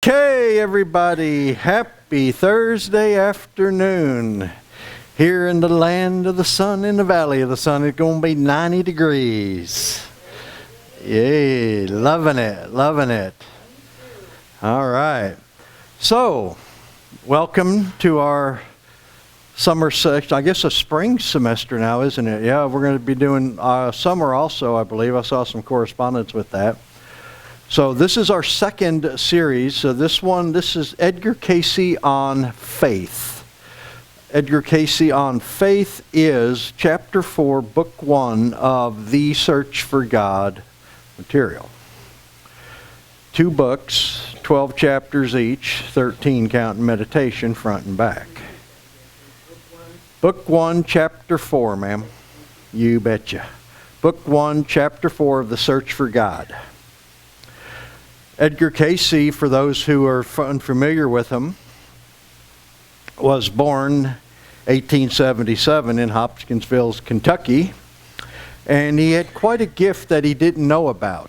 Okay, everybody, happy Thursday afternoon. Here in the land of the sun, in the valley of the sun, it's going to be 90 degrees. Yay, loving it, loving it. All right. So, welcome to our summer section, I guess a spring semester now, isn't it? Yeah, we're going to be doing summer also, I believe. I saw some correspondence with that. So this is our second series. So this is Edgar Cayce on faith. Edgar Cayce on faith is chapter 4, book 1 of The Search for God material. 2 books, 12 chapters each, 13 counting meditation, front and back. Book 1, chapter 4, ma'am. You betcha. Book 1, chapter 4 of The Search for God. Edgar Cayce, for those who are unfamiliar with him, was born 1877 in Hopkinsville, Kentucky, and he had quite a gift that he didn't know about.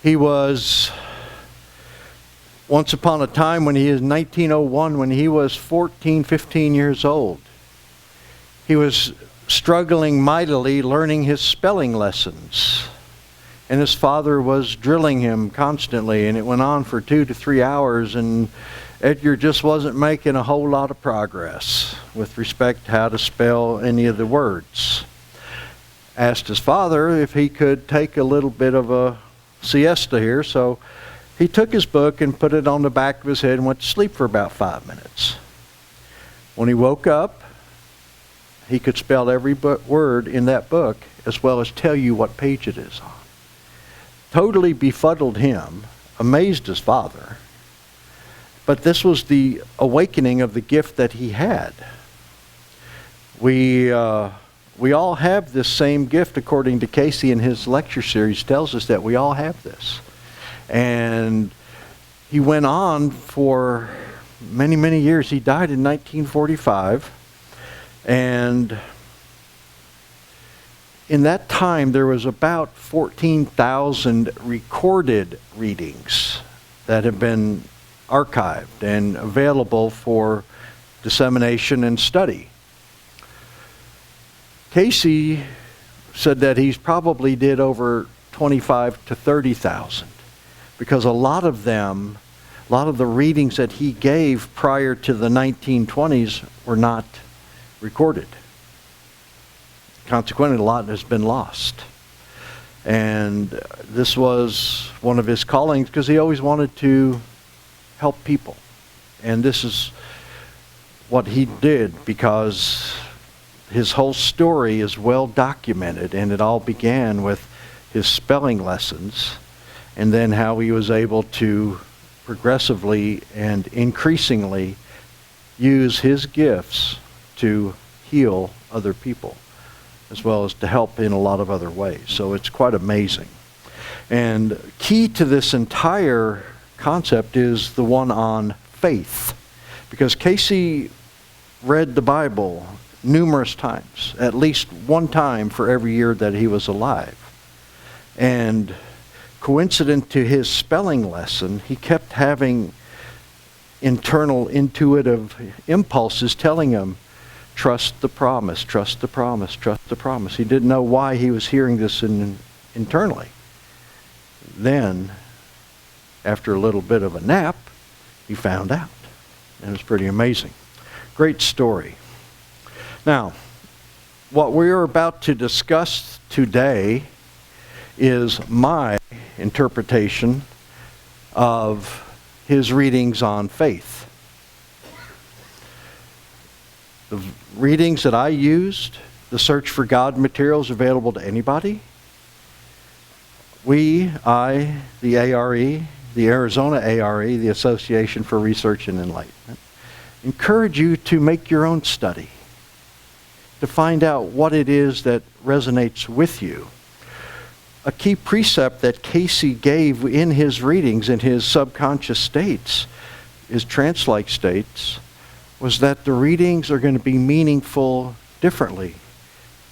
He was, once upon a time when he was 1901, when he was 14, 15 years old, he was struggling mightily learning his spelling lessons. And his father was drilling him constantly, and it went on for 2 to 3 hours, and Edgar just wasn't making a whole lot of progress with respect to how to spell any of the words. Asked his father if he could take a little bit of a siesta here, so he took his book and put it on the back of his head and went to sleep for about 5 minutes. When he woke up, he could spell every word in that book as well as tell you what page it is on. Totally befuddled him, amazed his father. But this was the awakening of the gift that he had. We all have this same gift, according to Cayce in his lecture series, tells us that we all have this. And he went on for many, many years. He died in 1945. And in that time, there was about 14,000 recorded readings that have been archived and available for dissemination and study. Cayce said that he's probably did over 25 to 30,000 because a lot of the readings that he gave prior to the 1920s were not recorded. Consequently, a lot has been lost. And this was one of his callings because he always wanted to help people. And this is what he did because his whole story is well documented, and it all began with his spelling lessons and then how he was able to progressively and increasingly use his gifts to heal other people, as well as to help in a lot of other ways. So it's quite amazing. And key to this entire concept is the one on faith. Because Cayce read the Bible numerous times, at least one time for every year that he was alive. And coincident to his spelling lesson, he kept having internal intuitive impulses telling him, trust the promise, trust the promise, trust the promise. He didn't know why he was hearing this internally. Then, after a little bit of a nap, he found out. And it was pretty amazing. Great story. Now, what we're about to discuss today is my interpretation of his readings on faith. The readings that I used, the Search for God materials available to anybody. The ARE, the Arizona ARE, the Association for Research and Enlightenment, encourage you to make your own study, to find out what it is that resonates with you. A key precept that Cayce gave in his readings, in his subconscious states, his trance-like states, was that the readings are going to be meaningful differently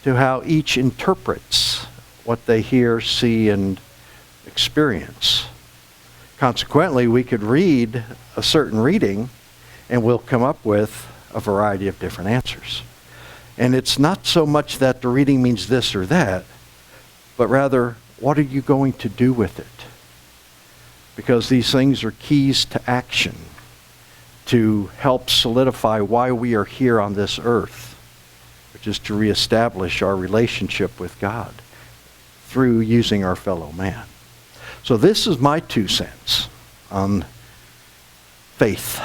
to how each interprets what they hear, see, and experience. Consequently, we could read a certain reading and we'll come up with a variety of different answers. And it's not so much that the reading means this or that, but rather, what are you going to do with it? Because these things are keys to action to help solidify why we are here on this earth, which is to reestablish our relationship with God through using our fellow man. So this is my 2 cents on faith.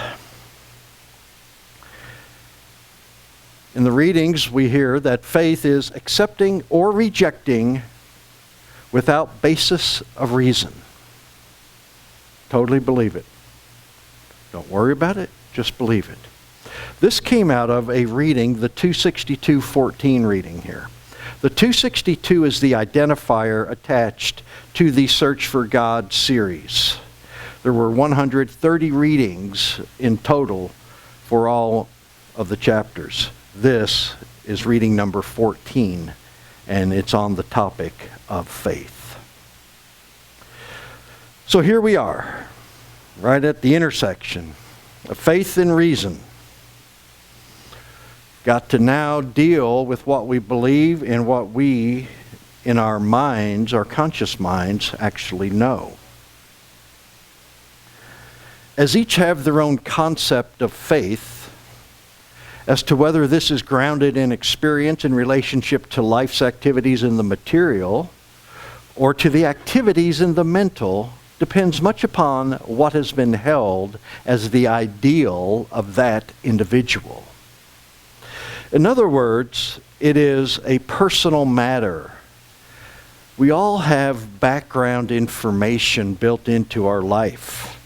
In the readings, we hear that faith is accepting or rejecting without basis of reason. Totally believe it. Don't worry about it, just believe it. This came out of a reading, the 262:14 reading here. The 262 is the identifier attached to the Search for God series. There were 130 readings in total for all of the chapters. This is reading number 14, and it's on the topic of faith. So here we are, right at the intersection of faith and reason. Got to now deal with what we believe and what we, in our minds, our conscious minds, actually know. As each have their own concept of faith, as to whether this is grounded in experience in relationship to life's activities in the material or to the activities in the mental, depends much upon what has been held as the ideal of that individual. In other words, it is a personal matter. We all have background information built into our life.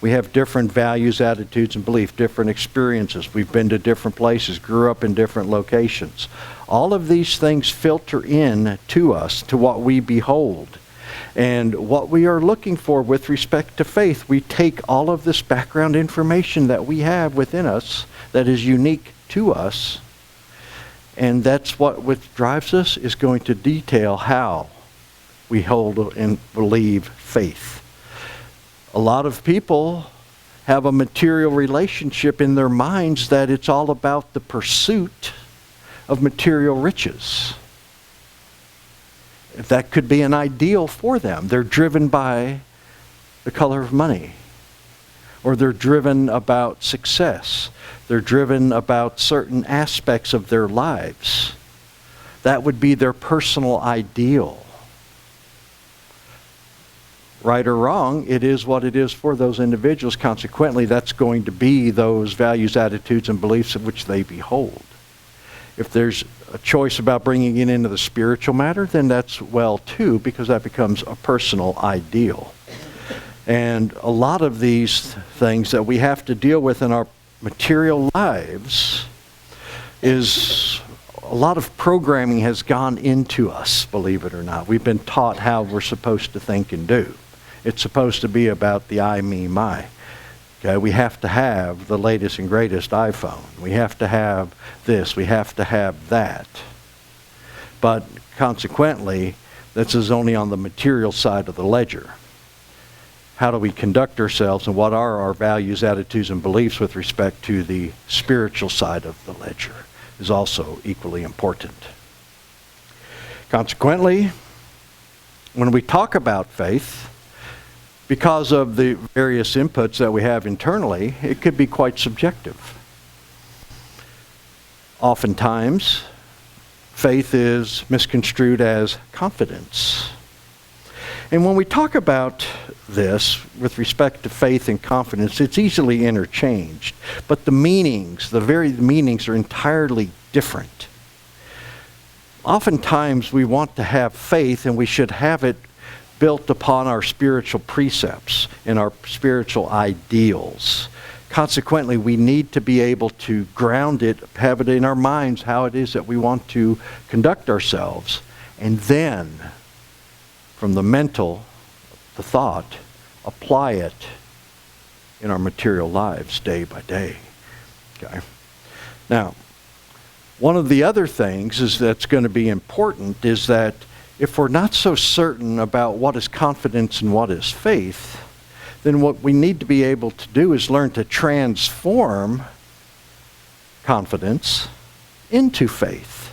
We have different values, attitudes, and beliefs, different experiences. We've been to different places, grew up in different locations. All of these things filter in to us, to what we behold. And what we are looking for with respect to faith, we take all of this background information that we have within us that is unique to us, and that's what drives us, is going to detail how we hold and believe faith. A lot of people have a material relationship in their minds that it's all about the pursuit of material riches. That could be an ideal for them. They're driven by the color of money, or they're driven about success. They're driven about certain aspects of their lives. That would be their personal ideal. Right or wrong, it is what it is for those individuals. Consequently, that's going to be those values, attitudes, and beliefs of which they behold. If there's a choice about bringing it into the spiritual matter, then that's well too, because that becomes a personal ideal. And a lot of these things that we have to deal with in our material lives is a lot of programming has gone into us, believe it or not. We've been taught how we're supposed to think and do. It's supposed to be about the I, me, my. Okay, we have to have the latest and greatest iPhone. We have to have this. We have to have that. But consequently, this is only on the material side of the ledger. How do we conduct ourselves, and what are our values, attitudes, and beliefs with respect to the spiritual side of the ledger is also equally important. Consequently, when we talk about faith, because of the various inputs that we have internally, it could be quite subjective. Oftentimes, faith is misconstrued as confidence. And when we talk about this with respect to faith and confidence, it's easily interchanged. But the very meanings are entirely different. Oftentimes, we want to have faith, and we should have it built upon our spiritual precepts and our spiritual ideals. Consequently, we need to be able to ground it, have it in our minds how it is that we want to conduct ourselves, and then from the mental, the thought, apply it in our material lives day by day. Okay. Now, one of the other things that's going to be important is that if we're not so certain about what is confidence and what is faith, then what we need to be able to do is learn to transform confidence into faith.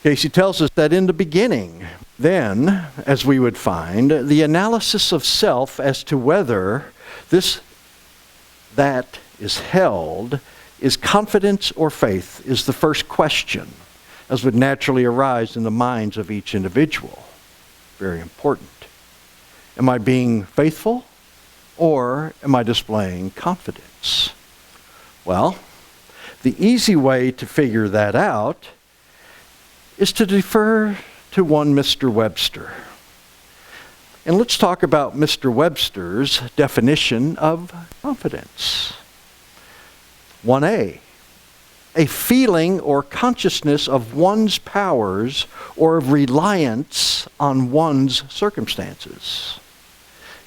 Cayce tells us that in the beginning, then, as we would find, the analysis of self as to whether that is held is confidence or faith is the first question, as would naturally arise in the minds of each individual. Very important. Am I being faithful, or am I displaying confidence? Well, the easy way to figure that out is to defer to one Mr. Webster. And let's talk about Mr. Webster's definition of confidence. 1A, a feeling or consciousness of one's powers or of reliance on one's circumstances.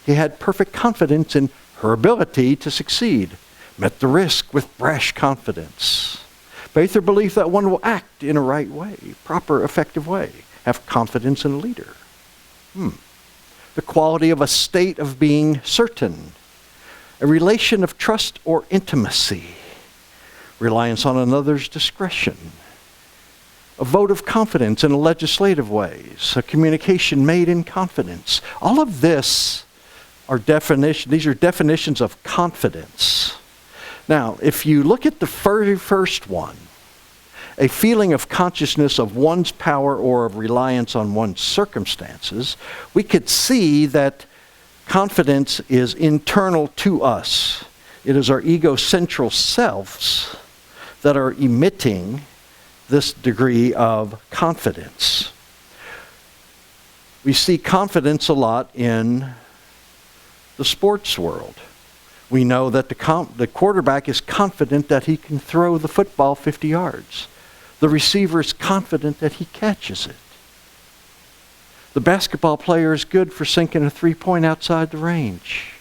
He had perfect confidence in her ability to succeed, met the risk with brash confidence. Faith or belief that one will act in a right way, proper, effective way. Have confidence in a leader. The quality of a state of being certain. A relation of trust or intimacy. Reliance on another's discretion. A vote of confidence in legislative ways. A communication made in confidence. All of this are these are definitions of confidence. Now, if you look at the very first one, a feeling of consciousness of one's power or of reliance on one's circumstances, we could see that confidence is internal to us. It is our egocentral selves that are emitting this degree of confidence. We see confidence a lot in the sports world. We know that the quarterback is confident that he can throw the football 50 yards. The receiver is confident that he catches it. The basketball player is good for sinking a three-point outside the range.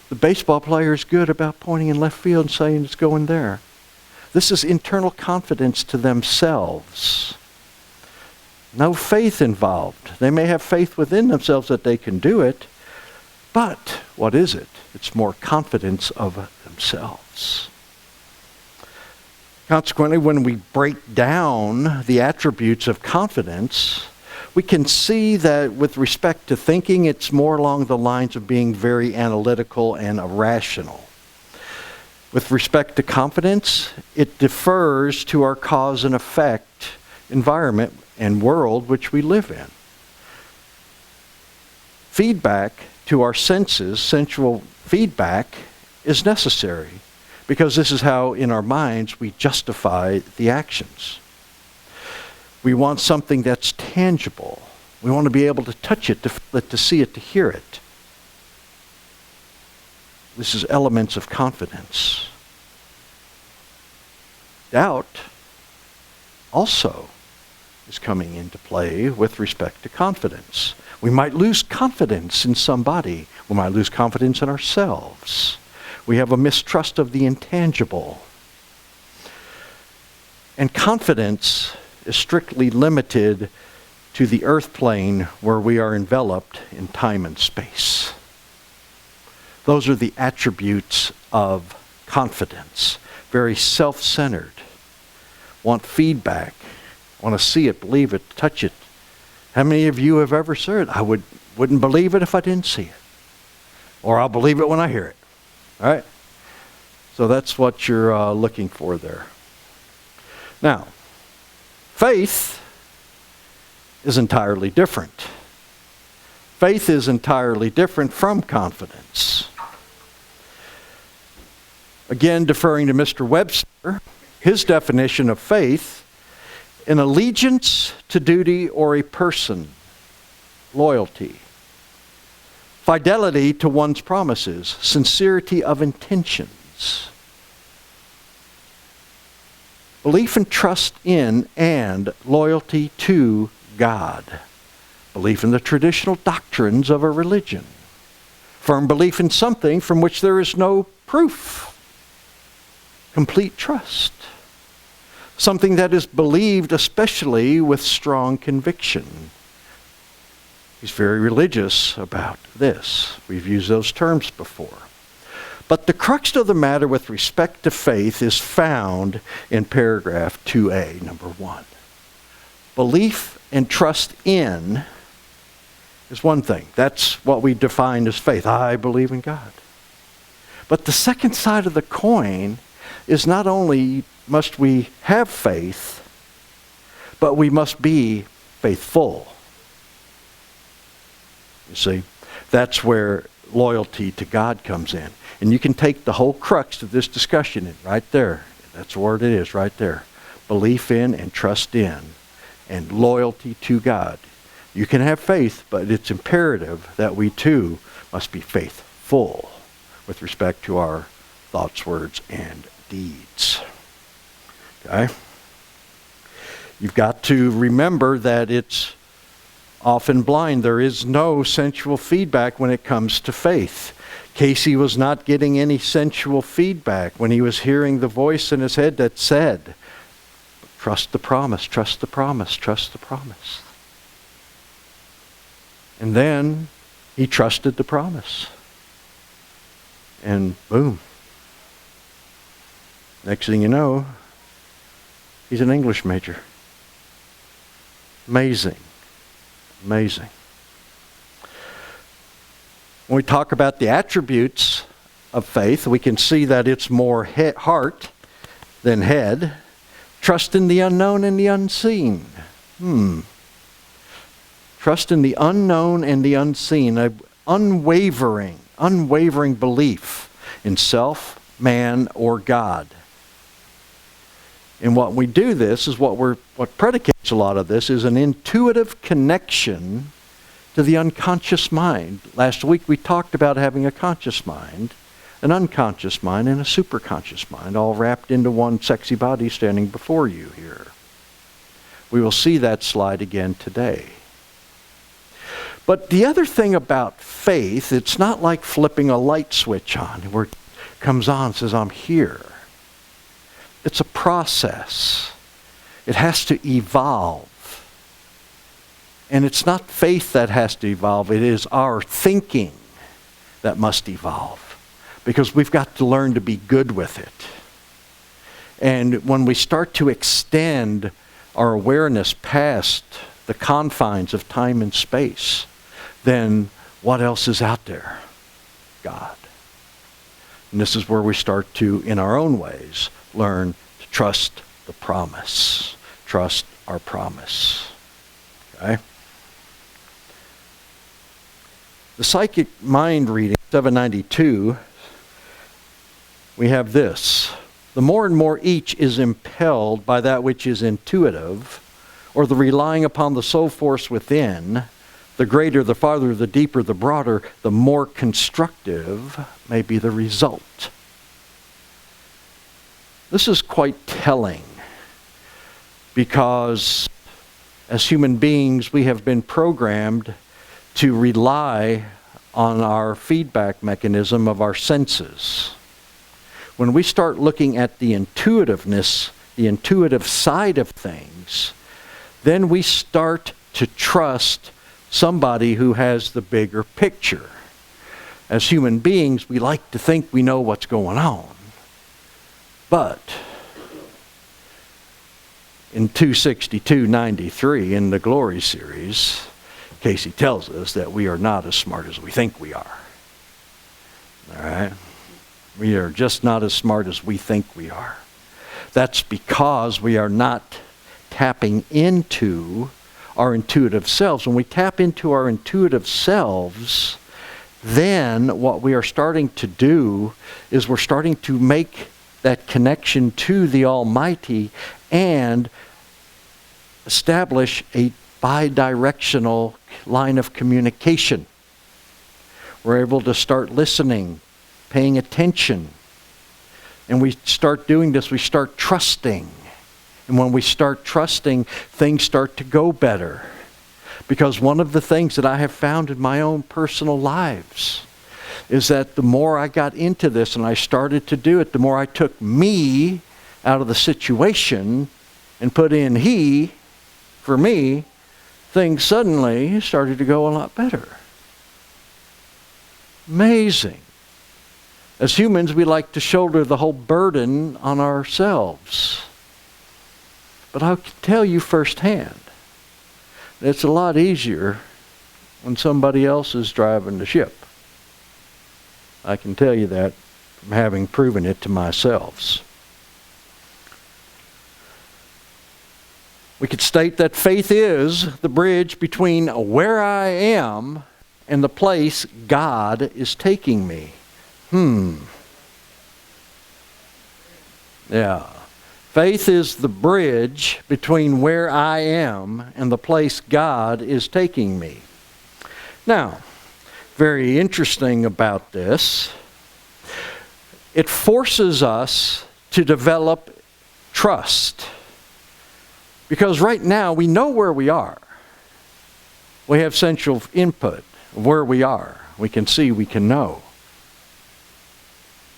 The baseball player is good about pointing in left field and saying it's going there. This is internal confidence to themselves. No faith involved. They may have faith within themselves that they can do it, but what is it? It's more confidence of themselves. Consequently, when we break down the attributes of confidence, we can see that with respect to thinking, it's more along the lines of being very analytical and irrational. With respect to confidence, it defers to our cause and effect environment and world which we live in. Feedback to our senses, sensual feedback, is necessary because this is how in our minds we justify the actions. We want something that's tangible. We want to be able to touch it, to feel it, to see it, to hear it. This is elements of confidence. Doubt also is coming into play with respect to confidence. We might lose confidence in somebody. We might lose confidence in ourselves. We have a mistrust of the intangible. And confidence is strictly limited to the earth plane where we are enveloped in time and space. Those are the attributes of confidence. Very self-centered. Want feedback. Want to see it, believe it, touch it. How many of you have ever said, I wouldn't believe it if I didn't see it? Or I'll believe it when I hear it. All right? So that's what you're looking for there. Now, faith is entirely different. Faith is entirely different from confidence. Again, deferring to Mr. Webster, his definition of faith, an allegiance to duty or a person, loyalty, fidelity to one's promises, sincerity of intentions, belief and trust in and loyalty to God, belief in the traditional doctrines of a religion, firm belief in something from which there is no proof, complete trust, something that is believed especially with strong conviction. He's very religious about this. We've used those terms before. But the crux of the matter with respect to faith is found in paragraph 2a, number 1. Belief and trust in is one thing. That's what we define as faith. I believe in God. But the second side of the coin is not only must we have faith, but we must be faithful. You see, that's where loyalty to God comes in. And you can take the whole crux of this discussion in right there. That's where it is, right there. Belief in and trust in and loyalty to God. You can have faith, but it's imperative that we too must be faithful with respect to our thoughts, words, and deeds. Okay? You've got to remember that it's often blind. There is no sensual feedback when it comes to faith. Cayce was not getting any sensual feedback when he was hearing the voice in his head that said, trust the promise, trust the promise, trust the promise. And then he trusted the promise. And boom. Next thing you know, he's an English major. Amazing. Amazing. When we talk about the attributes of faith, we can see that it's more heart than head. Trust in the unknown and the unseen. Trust in the unknown and the unseen. An unwavering belief in self, man, or God. And what we do this is what predicates a lot of this is an intuitive connection to the unconscious mind. Last week we talked about having a conscious mind, an unconscious mind, and a superconscious mind, all wrapped into one sexy body standing before you here. We will see that slide again today. But the other thing about faith, it's not like flipping a light switch on where it comes on and says, I'm here. It's a process. It has to evolve. And it's not faith that has to evolve. It is our thinking that must evolve. Because we've got to learn to be good with it. And when we start to extend our awareness past the confines of time and space, then what else is out there? God. And this is where we start to, in our own ways, learn to trust the promise. Trust our promise. Okay? The psychic mind reading, 792, we have this. The more and more each is impelled by that which is intuitive, or the relying upon the soul force within, the greater, the farther, the deeper, the broader, the more constructive may be the result. This is quite telling because as human beings we have been programmed to rely on our feedback mechanism of our senses. When we start looking at the intuitiveness, the intuitive side of things, then we start to trust somebody who has the bigger picture. As human beings, we like to think we know what's going on. But in 262.93 in the Glory series, Cayce tells us that we are not as smart as we think we are. All right? We are just not as smart as we think we are. That's because we are not tapping into our intuitive selves. When we tap into our intuitive selves, then what we are starting to do is we're starting to make that connection to the Almighty and establish a bi-directional line of communication. We're able to start listening, paying attention. And we start doing this, we start trusting. And when we start trusting, things start to go better. Because one of the things that I have found in my own personal lives is that the more I got into this and I started to do it, the more I took me out of the situation and put in He for me, things suddenly started to go a lot better. Amazing. As humans, we like to shoulder the whole burden on ourselves. But I can tell you firsthand, it's a lot easier when somebody else is driving the ship. I can tell you that from having proven it to myself. We could state that faith is the bridge between where I am and the place God is taking me. Yeah. Faith is the bridge between where I am and the place God is taking me. Now, very interesting about this, it forces us to develop trust. Because right now we know where we are. We have central input of where we are. We can see, we can know.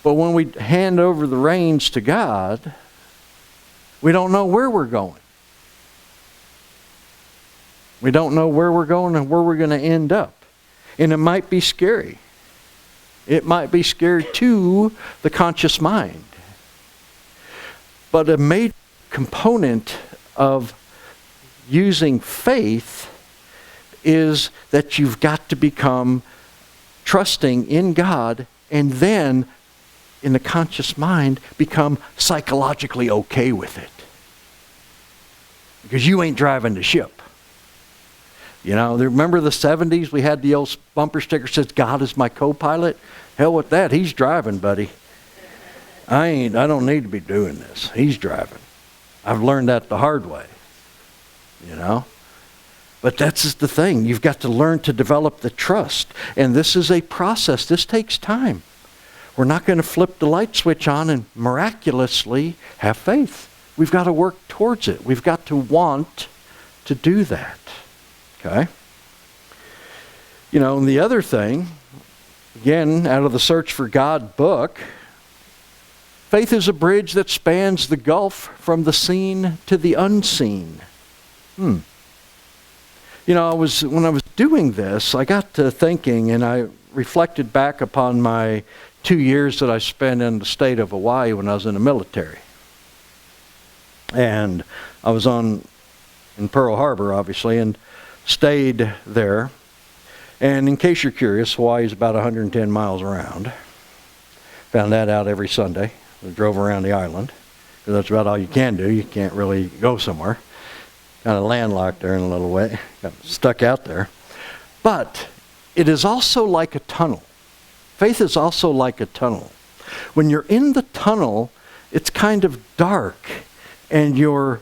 But when we hand over the reins to God, we don't know where we're going. We don't know where we're going and where we're going to end up. And it might be scary. It might be scary to the conscious mind. But a major component of using faith is that you've got to become trusting in God and then in the conscious mind become psychologically okay with it. Because you ain't driving the ship. You know, remember the 70s? We had the old bumper sticker that says, God is my co-pilot. Hell with that. He's driving, buddy. I don't need to be doing this. He's driving. I've learned that the hard way. You know? But that's just the thing. You've got to learn to develop the trust. And this is a process. This takes time. We're not going to flip the light switch on and miraculously have faith. We've got to work towards it. We've got to want to do that. Okay? You know, and the other thing, again, out of the Search for God book, faith is a bridge that spans the gulf from the seen to the unseen. You know, when I was doing this, I got to thinking and I reflected back upon my 2 years that I spent in the state of Hawaii when I was in the military. And I was in Pearl Harbor, obviously, and stayed there. And in case you're curious, Hawaii is about 110 miles around. Found that out every Sunday. We drove around the island, because that's about all you can do. You can't really go somewhere. Kind of landlocked there in a little way. Got stuck out there. But it is also like a tunnel. Faith is also like a tunnel. When you're in the tunnel, it's kind of dark, and your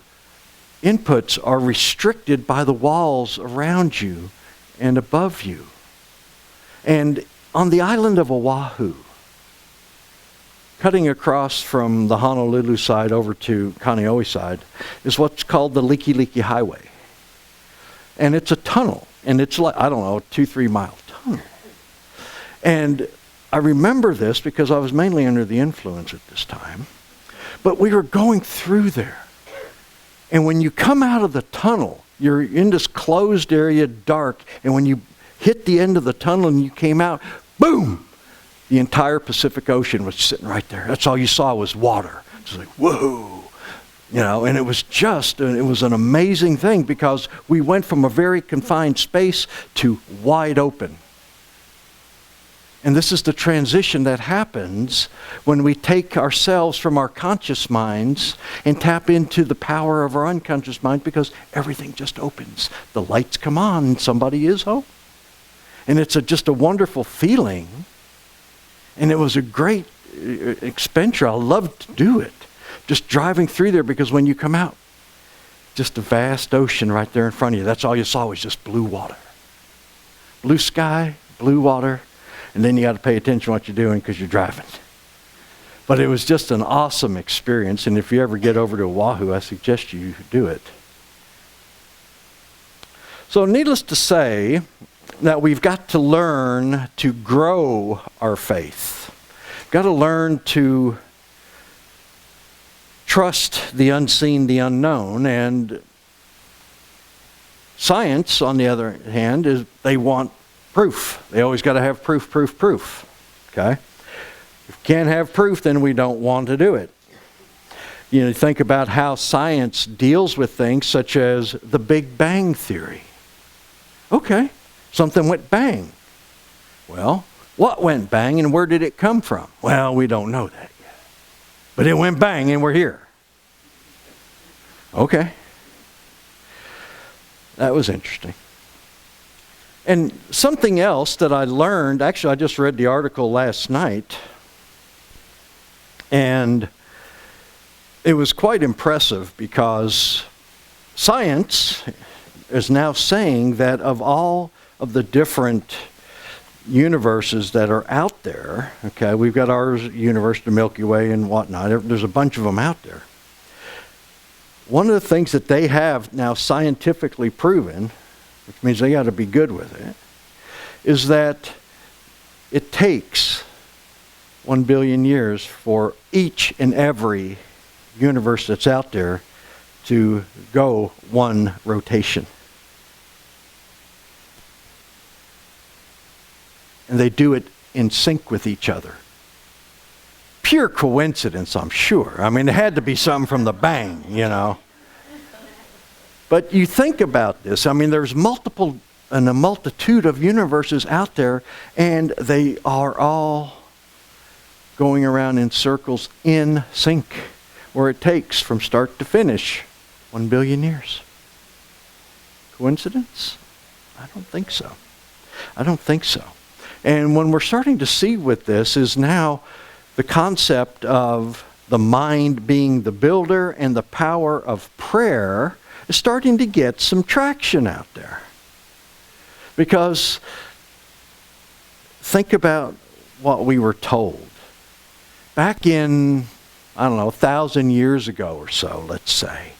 inputs are restricted by the walls around you and above you. And on the island of Oahu, cutting across from the Honolulu side over to Kaneohe side, is what's called the Liki Liki Highway. And it's a tunnel, and it's like, I don't know, 2-3 mile tunnel. And I remember this because I was mainly under the influence at this time. But we were going through there. And when you come out of the tunnel, you're in this closed area, dark, and when you hit the end of the tunnel and you came out, boom! The entire Pacific Ocean was sitting right there. That's all you saw was water. It was like, whoa! You know, and it was an amazing thing because we went from a very confined space to wide open. And this is the transition that happens when we take ourselves from our conscious minds and tap into the power of our unconscious mind, because everything just opens. The lights come on and somebody is home. And it's just a wonderful feeling. And it was a great expenditure. I loved to do it. Just driving through there, because when you come out, just a vast ocean right there in front of you. That's all you saw was just blue water. Blue sky, blue water. And then you got to pay attention to what you're doing because you're driving. But it was just an awesome experience. And if you ever get over to Oahu, I suggest you do it. So needless to say that we've got to learn to grow our faith. We've got to learn to trust the unseen, the unknown. And Science, on the other hand, is they want proof. They always got to have proof, proof, proof. Okay? If you can't have proof, then we don't want to do it. You know, think about how science deals with things such as the Big Bang Theory. Okay, something went bang. Well, what went bang and where did it come from? Well, we don't know that yet. But it went bang and we're here. Okay. That was interesting. And something else that I learned, actually I just read the article last night, and it was quite impressive because science is now saying that of all of the different universes that are out there, okay, we've got our universe, the Milky Way and whatnot, there's a bunch of them out there. One of the things that they have now scientifically proven, which means they got to be good with it, is that it takes 1 billion years for each and every universe that's out there to go one rotation. And they do it in sync with each other. Pure coincidence, I'm sure. I mean, it had to be something from the bang, you know. But you think about this. I mean, there's a multitude of universes out there, and they are all going around in circles in sync, where it takes from start to finish 1 billion years. Coincidence? I don't think so. I don't think so. And when we're starting to see with this is now the concept of the mind being the builder and the power of prayer is starting to get some traction out there. Because think about what we were told. Back in, 1,000 years ago or so, let's say,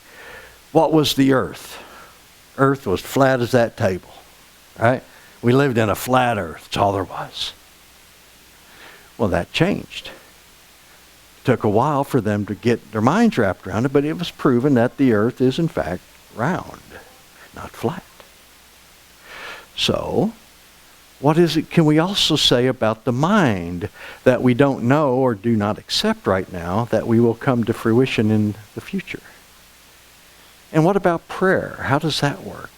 what was the earth? Earth was flat as that table, right? We lived in a flat earth. That's all there was. Well, that changed. It took a while for them to get their minds wrapped around it, but it was proven that the earth is in fact round, not flat. So, what is it can we also say about the mind that we don't know or do not accept right now that we will come to fruition in the future? And what about prayer? How does that work?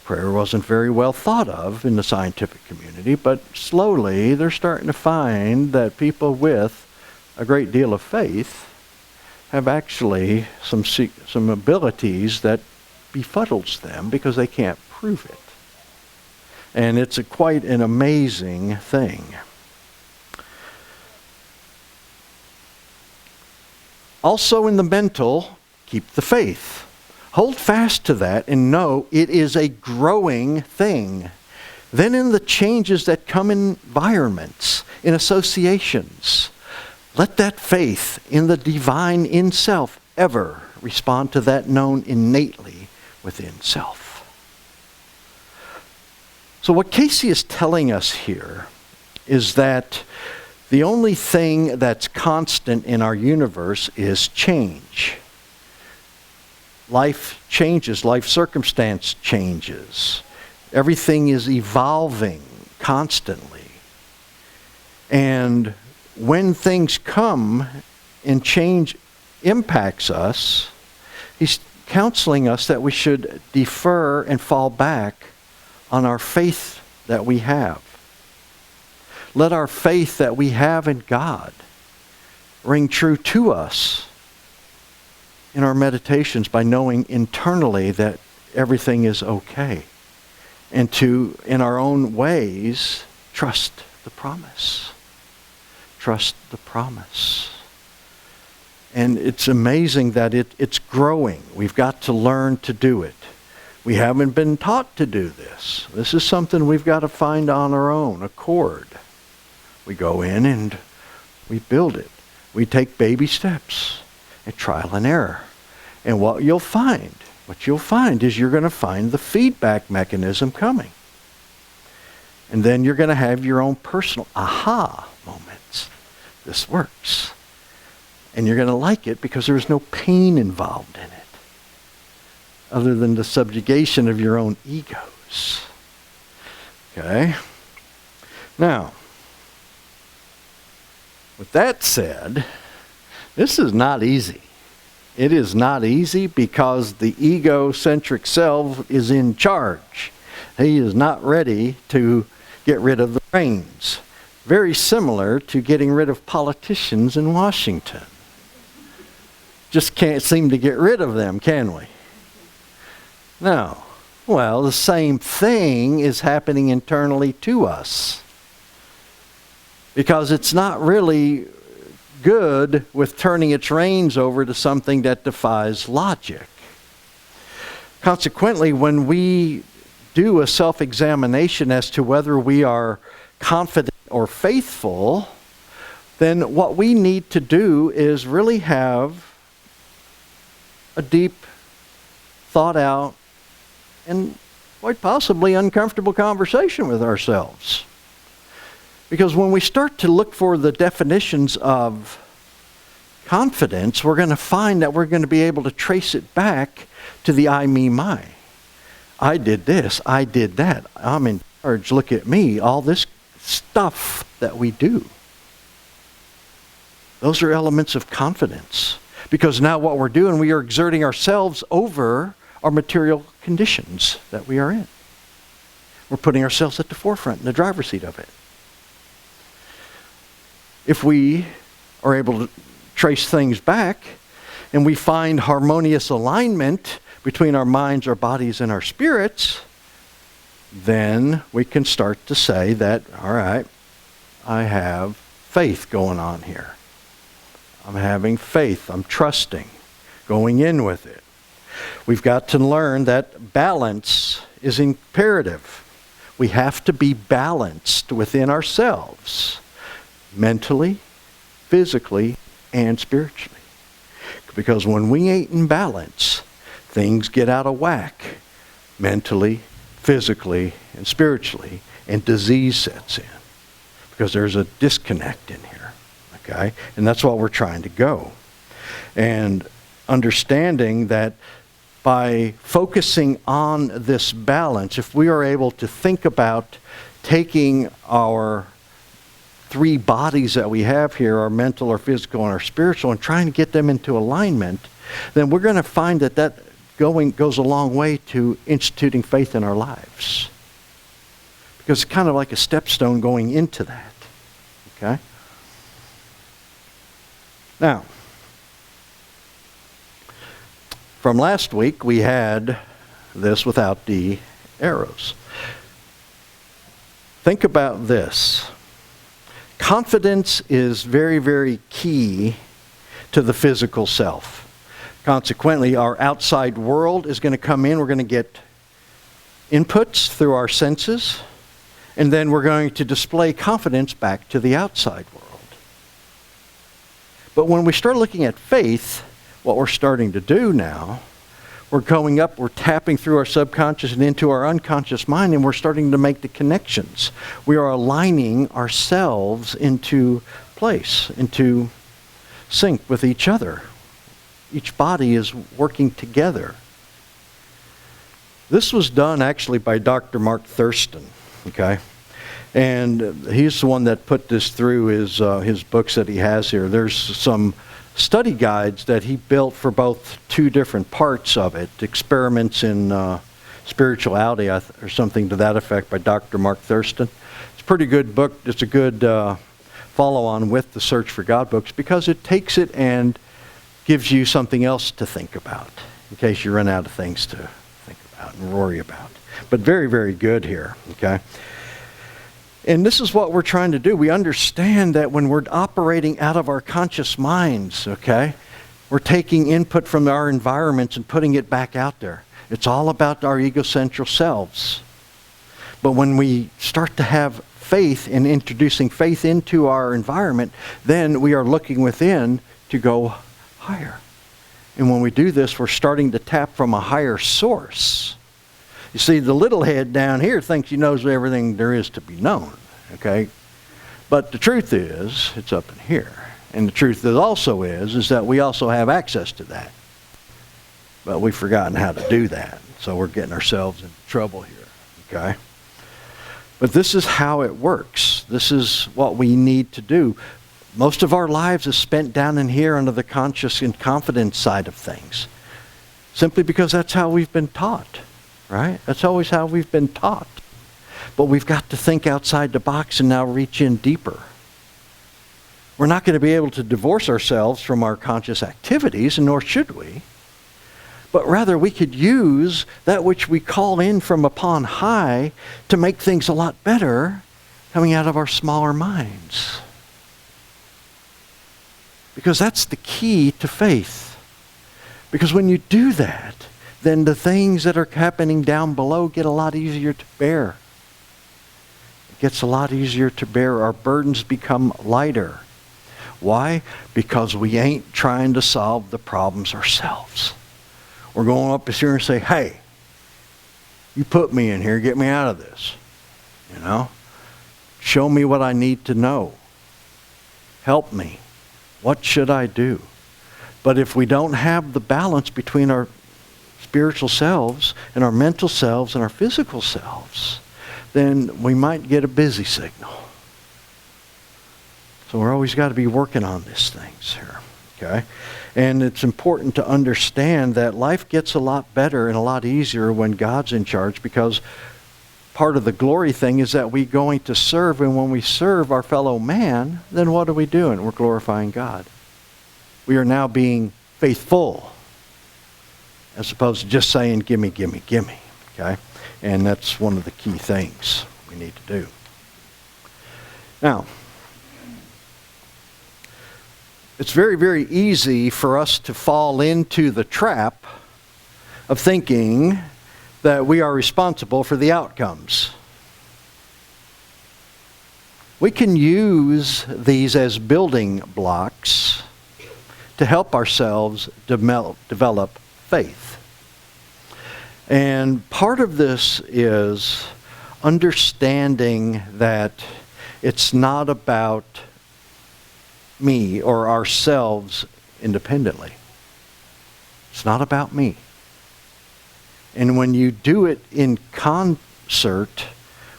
Prayer wasn't very well thought of in the scientific community, but slowly they're starting to find that people with a great deal of faith have actually some abilities that befuddles them because they can't prove it. And it's quite an amazing thing. Also in the mental, keep the faith. Hold fast to that and know it is a growing thing. Then in the changes that come in environments, in associations, let that faith in the divine in self ever respond to that known innately within self. So what Cayce is telling us here is that the only thing that's constant in our universe is change. Life changes, life circumstance changes. Everything is evolving constantly. And when things come and change impacts us, he's counseling us that we should defer and fall back on our faith that we have. Let our faith that we have in God ring true to us in our meditations by knowing internally that everything is okay. And to, in our own ways, trust the promise. Trust the promise. And it's amazing that it's growing. We've got to learn to do it. We haven't been taught to do this. This is something we've got to find on our own accord. We go in and we build it. We take baby steps and trial and error. And what you'll find is you're going to find the feedback mechanism coming. And then you're going to have your own personal aha moments. This works. And you're going to like it because there's no pain involved in it. other than the subjugation of your own egos. Okay? Now, with that said, this is not easy. It is not easy because the egocentric self is in charge. He is not ready to get rid of the reins. Very similar to getting rid of politicians in Washington. Just can't seem to get rid of them, can we? No. Well, the same thing is happening internally to us. Because it's not really good with turning its reins over to something that defies logic. Consequently, when we do a self-examination as to whether we are confident or faithful, then what we need to do is really have a deep, thought out, and quite possibly uncomfortable conversation with ourselves. Because when we start to look for the definitions of confidence, we're going to find that we're going to be able to trace it back to the I, me, my. I did this, I did that, I'm in charge, look at me, all this stuff that we do. Those are elements of confidence. Because now what we're doing, we are exerting ourselves over our material conditions that we are in. We're putting ourselves at the forefront, in the driver's seat of it. If we are able to trace things back and we find harmonious alignment between our minds, our bodies, and our spirits, then we can start to say that, all right, I have faith going on here. I'm having faith. I'm trusting, going in with it. We've got to learn that balance is imperative. We have to be balanced within ourselves, mentally, physically, and spiritually. Because when we ain't in balance, things get out of whack, mentally, physically, and spiritually, and disease sets in. Because there's a disconnect in here, okay? And that's what we're trying to go. And understanding that by focusing on this balance, if we are able to think about taking our three bodies that we have here, our mental, our physical, and our spiritual, and trying to get them into alignment, then we're going to find that that goes a long way to instituting faith in our lives. Because it's kind of like a stepstone going into that. Okay? Now, from last week, we had this without the arrows. Think about this. Confidence is very, very key to the physical self. Consequently, our outside world is going to come in. We're going to get inputs through our senses, and then we're going to display confidence back to the outside world. But when we start looking at faith, what we're starting to do now, we're going up, we're tapping through our subconscious and into our unconscious mind, and we're starting to make the connections. We are aligning ourselves into place, into sync with each other. Each body is working together. This was done actually by Dr. Mark Thurston, okay? And he's the one that put this through his books that he has here. There's some study guides that he built for both two different parts of it, Experiments in Spirituality, or something to that effect, by Dr. Mark Thurston. It's a pretty good book. It's a good follow-on with the Search for God books, because it takes it and gives you something else to think about, in case you run out of things to think about and worry about. But very, very good here, okay? And this is what we're trying to do. We understand that when we're operating out of our conscious minds, okay, we're taking input from our environments and putting it back out there. It's all about our egocentric selves. But when we start to have faith and introducing faith into our environment, then we are looking within to go higher. And when we do this, we're starting to tap from a higher source. You see, the little head down here thinks he knows everything there is to be known, okay? But the truth is, it's up in here. And the truth is that we also have access to that. But we've forgotten how to do that. So we're getting ourselves in trouble here. Okay? But this is how it works. This is what we need to do. Most of our lives is spent down in here under the conscious and confident side of things. Simply because that's how we've been taught. Right? That's always how we've been taught. But we've got to think outside the box and now reach in deeper. We're not going to be able to divorce ourselves from our conscious activities, and nor should we. But rather we could use that which we call in from upon high to make things a lot better coming out of our smaller minds. Because that's the key to faith. Because when you do that, then the things that are happening down below get a lot easier to bear. It gets a lot easier to bear. Our burdens become lighter. Why? Because we ain't trying to solve the problems ourselves. We're going up here and say, hey, you put me in here, get me out of this. You know? Show me what I need to know. Help me. What should I do? But if we don't have the balance between our spiritual selves and our mental selves and our physical selves, then we might get a busy signal. So we're always got to be working on these things here. Okay? And it's important to understand that life gets a lot better and a lot easier when God's in charge, because part of the glory thing is that we're going to serve, and when we serve our fellow man, then what are we doing? We're glorifying God. We are now being faithful, as opposed to just saying, gimme, gimme, gimme. Okay? And that's one of the key things we need to do. Now, it's very, very easy for us to fall into the trap of thinking that we are responsible for the outcomes. We can use these as building blocks to help ourselves develop faith. And part of this is understanding that it's not about me or ourselves independently. It's not about me. And when you do it in concert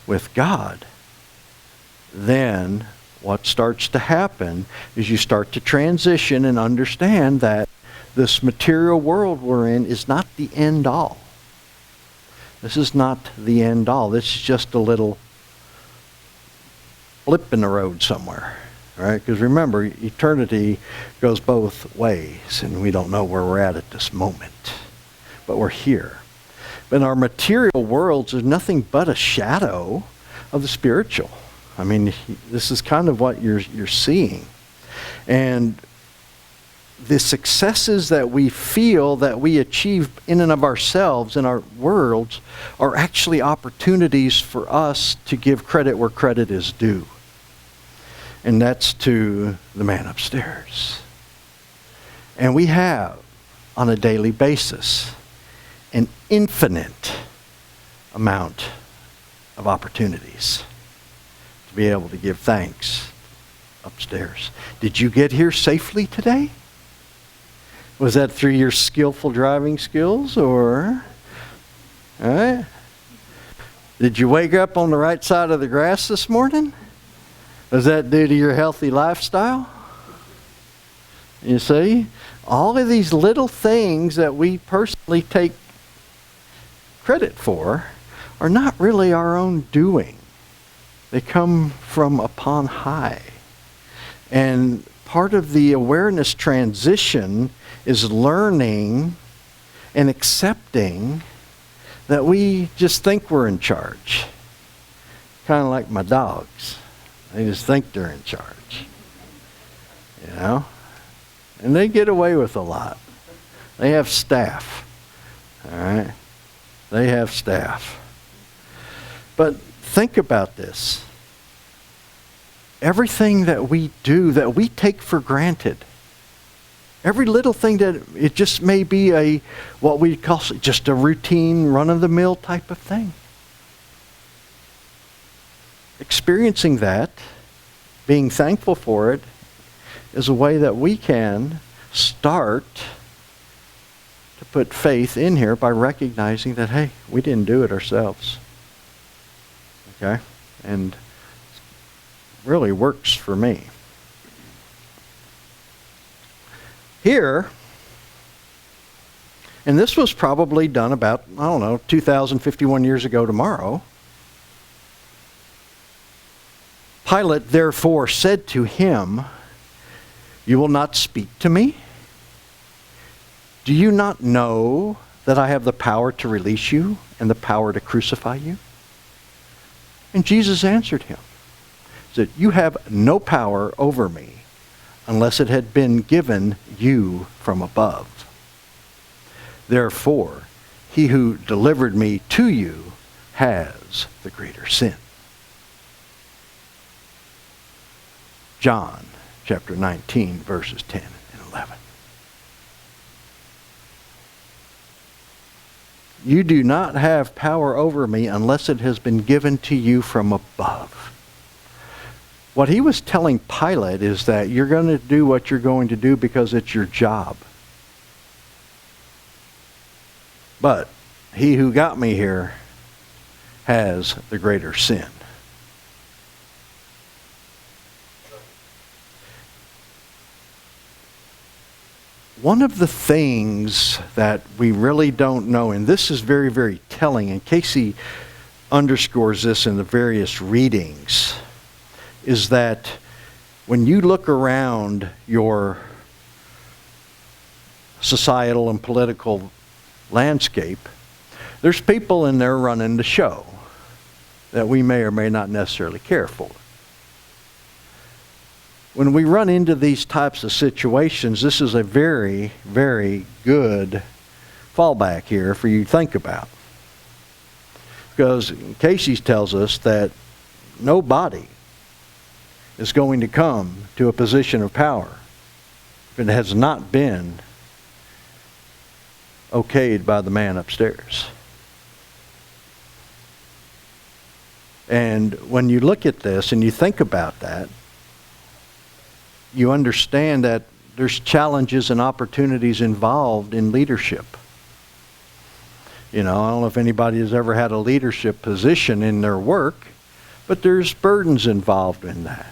with God, then what starts to happen is you start to transition and understand that this material world we're in is not the end all. This is not the end all. This is just a little blip in the road somewhere. Right? Because remember, eternity goes both ways, and we don't know where we're at this moment. But we're here. But in our material worlds, there's nothing but a shadow of the spiritual. I mean, this is kind of what you're seeing. And the successes that we feel that we achieve in and of ourselves in our worlds are actually opportunities for us to give credit where credit is due. And that's to the man upstairs. And we have, on a daily basis, an infinite amount of opportunities to be able to give thanks upstairs. Did you get here safely today? Was that through your skillful driving skills, or? All right. Did you wake up on the right side of the grass this morning? Was that due to your healthy lifestyle? You see, all of these little things that we personally take credit for are not really our own doing. They come from upon high. And part of the awareness transition is learning and accepting that we just think we're in charge. Kind of like my dogs. They just think they're in charge. You know? And they get away with a lot. They have staff. All right? They have staff. But think about this. Everything that we do, that we take for granted, every little thing that it just may be what we call just a routine, run-of-the-mill type of thing. Experiencing that, being thankful for it, is a way that we can start to put faith in here by recognizing that, hey, we didn't do it ourselves. Okay? And really works for me. Here, and this was probably done about, 2,051 years ago tomorrow. Pilate therefore said to him, "You will not speak to me? Do you not know that I have the power to release you and the power to crucify you?" And Jesus answered him, that you have no power over me unless it had been given you from above. Therefore, he who delivered me to you has the greater sin. John chapter 19, verses 10 and 11. You do not have power over me unless it has been given to you from above. What he was telling Pilate is that you're going to do what you're going to do because it's your job. But he who got me here has the greater sin. One of the things that we really don't know, and this is very, very telling, and Cayce underscores this in the various readings, is that when you look around your societal and political landscape, there's people in there running the show that we may or may not necessarily care for. When we run into these types of situations, this is a very, very good fallback here for you to think about. Because Cayce tells us that nobody is going to come to a position of power if it has not been okayed by the man upstairs. And when you look at this and you think about that, you understand that there's challenges and opportunities involved in leadership. I don't know if anybody has ever had a leadership position in their work, but there's burdens involved in that.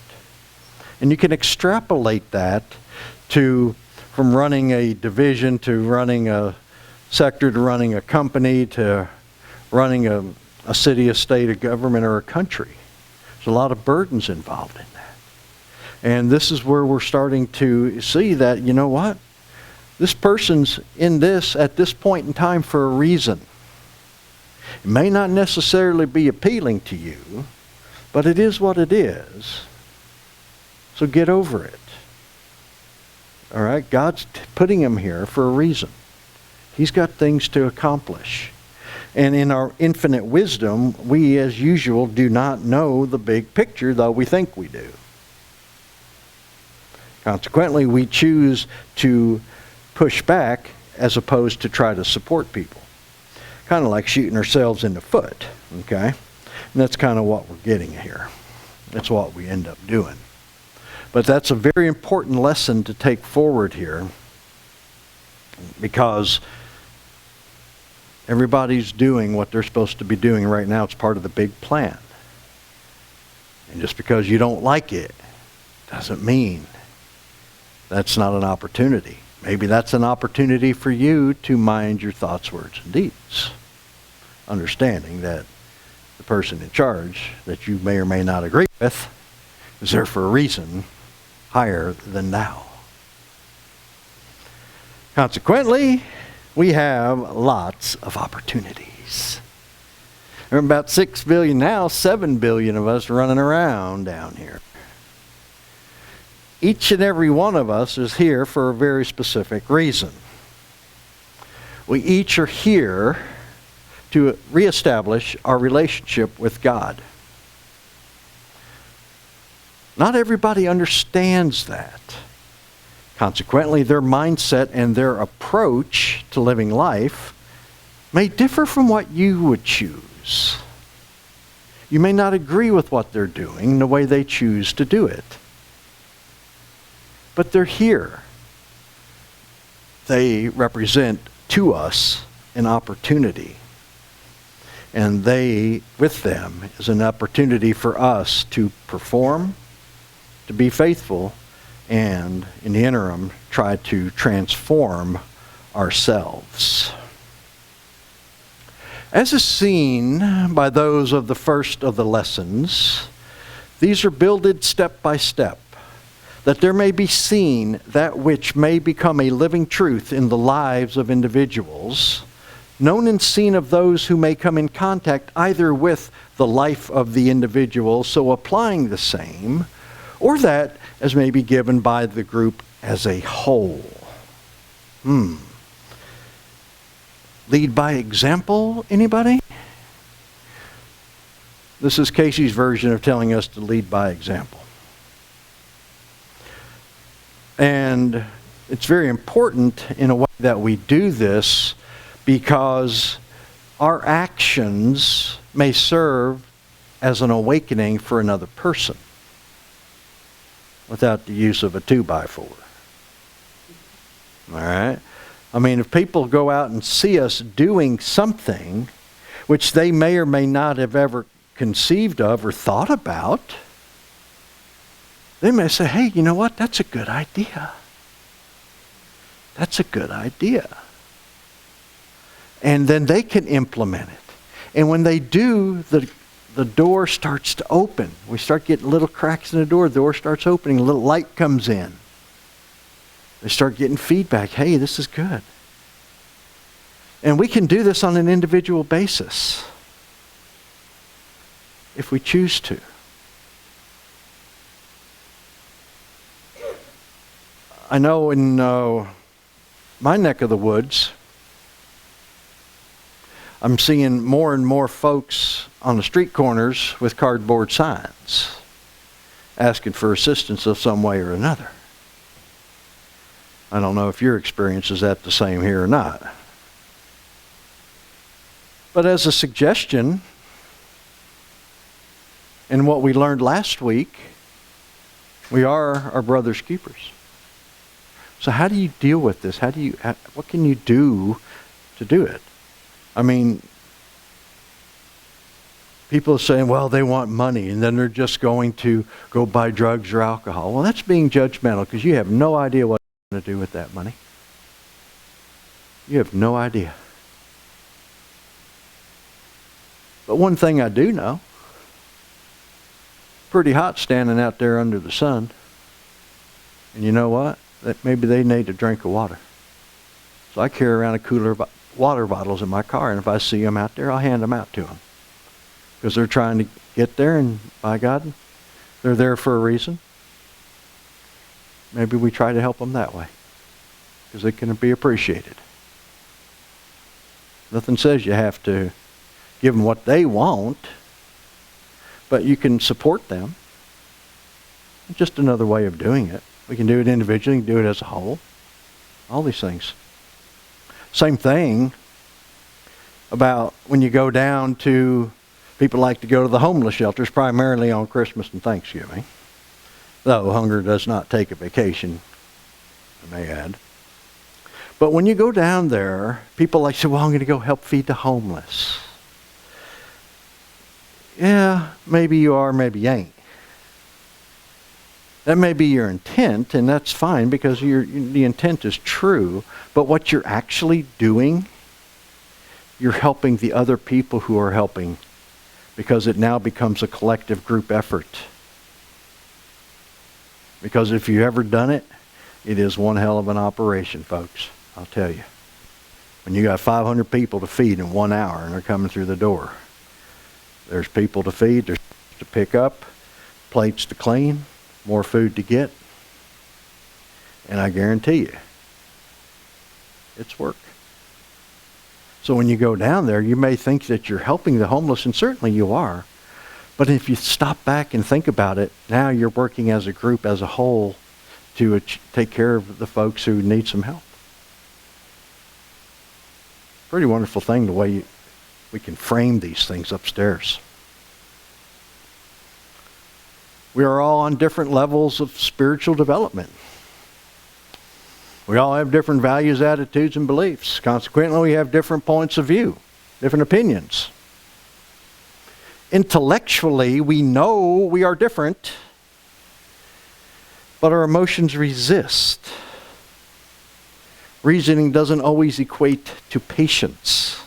And you can extrapolate that from running a division to running a sector to running a company to running a city, a state, a government, or a country. There's a lot of burdens involved in that. And this is where we're starting to see that, you know what? This person's in this at this point in time for a reason. It may not necessarily be appealing to you, but it is what it is. So get over it. All right? God's putting him here for a reason. He's got things to accomplish. And in our infinite wisdom, we, as usual, do not know the big picture, though we think we do. Consequently, we choose to push back as opposed to try to support people. Kind of like shooting ourselves in the foot, okay? And that's kind of what we're getting here. That's what we end up doing. But that's a very important lesson to take forward here, because everybody's doing what they're supposed to be doing right now. It's part of the big plan. And just because you don't like it doesn't mean that's not an opportunity. Maybe that's an opportunity for you to mind your thoughts, words, and deeds. Understanding that the person in charge that you may or may not agree with is there for a reason higher than thou. Consequently, we have lots of opportunities. There are about 6 billion now, 7 billion of us running around down here. Each and every one of us is here for a very specific reason. We each are here to reestablish our relationship with God. Not everybody understands that. Consequently, their mindset and their approach to living life may differ from what you would choose. You may not agree with what they're doing, the way they choose to do it. But they're here. They represent to us an opportunity. And they, with them, is an opportunity for us to perform, to be faithful, and in the interim, try to transform ourselves. As is seen by those of the first of the lessons, these are builded step by step, that there may be seen that which may become a living truth in the lives of individuals, known and seen of those who may come in contact either with the life of the individual, so applying the same, or that as may be given by the group as a whole. Lead by example, anybody? This is Cayce's version of telling us to lead by example. And it's very important in a way that we do this, because our actions may serve as an awakening for another person without the use of a 2x4. All right? I mean, if people go out and see us doing something which they may or may not have ever conceived of or thought about, they may say, hey, you know what? That's a good idea. That's a good idea. And then they can implement it. And when they do, the door starts to open. We start getting little cracks in the door starts opening, a little light comes in. They start getting feedback. Hey, this is good. And we can do this on an individual basis if we choose to. I know in my neck of the woods, I'm seeing more and more folks on the street corners with cardboard signs asking for assistance of some way or another. I don't know if your experience is that the same here or not. But as a suggestion, and what we learned last week, we are our brother's keepers. So how do you deal with this? What can you do to do it? I mean, people are saying, well, they want money, and then they're just going to go buy drugs or alcohol. Well, that's being judgmental, because you have no idea what you're going to do with that money. You have no idea. But one thing I do know, pretty hot standing out there under the sun. And you know what? That maybe they need a drink of water. So I carry around a cooler of water bottles in my car, and if I see them out there, I'll hand them out to them. Because they're trying to get there, and by God, they're there for a reason. Maybe we try to help them that way, because it can be appreciated. Nothing says you have to give them what they want, but you can support them. It's just another way of doing it. We can do it individually, we can do it as a whole. All these things. Same thing about when you go down to, people like to go to the homeless shelters primarily on Christmas and Thanksgiving. Though hunger does not take a vacation, I may add. But when you go down there, people like say, well, I'm going to go help feed the homeless. Yeah, maybe you are, maybe you ain't. That may be your intent, and that's fine, because the intent is true. But what you're actually doing, you're helping the other people who are helping, because it now becomes a collective group effort. Because if you've ever done it, it is one hell of an operation, folks. I'll tell you. When you got 500 people to feed in 1 hour and they're coming through the door, there's people to feed, there's to pick up, plates to clean, more food to get. And I guarantee you, it's work. So when you go down there, you may think that you're helping the homeless, and certainly you are. But if you stop back and think about it, now you're working as a group, as a whole, to take care of the folks who need some help. Pretty wonderful thing, the way we can frame these things upstairs. We are all on different levels of spiritual development. We all have different values, attitudes, and beliefs. Consequently, we have different points of view, different opinions. Intellectually, we know we are different, but our emotions resist. Reasoning doesn't always equate to patience.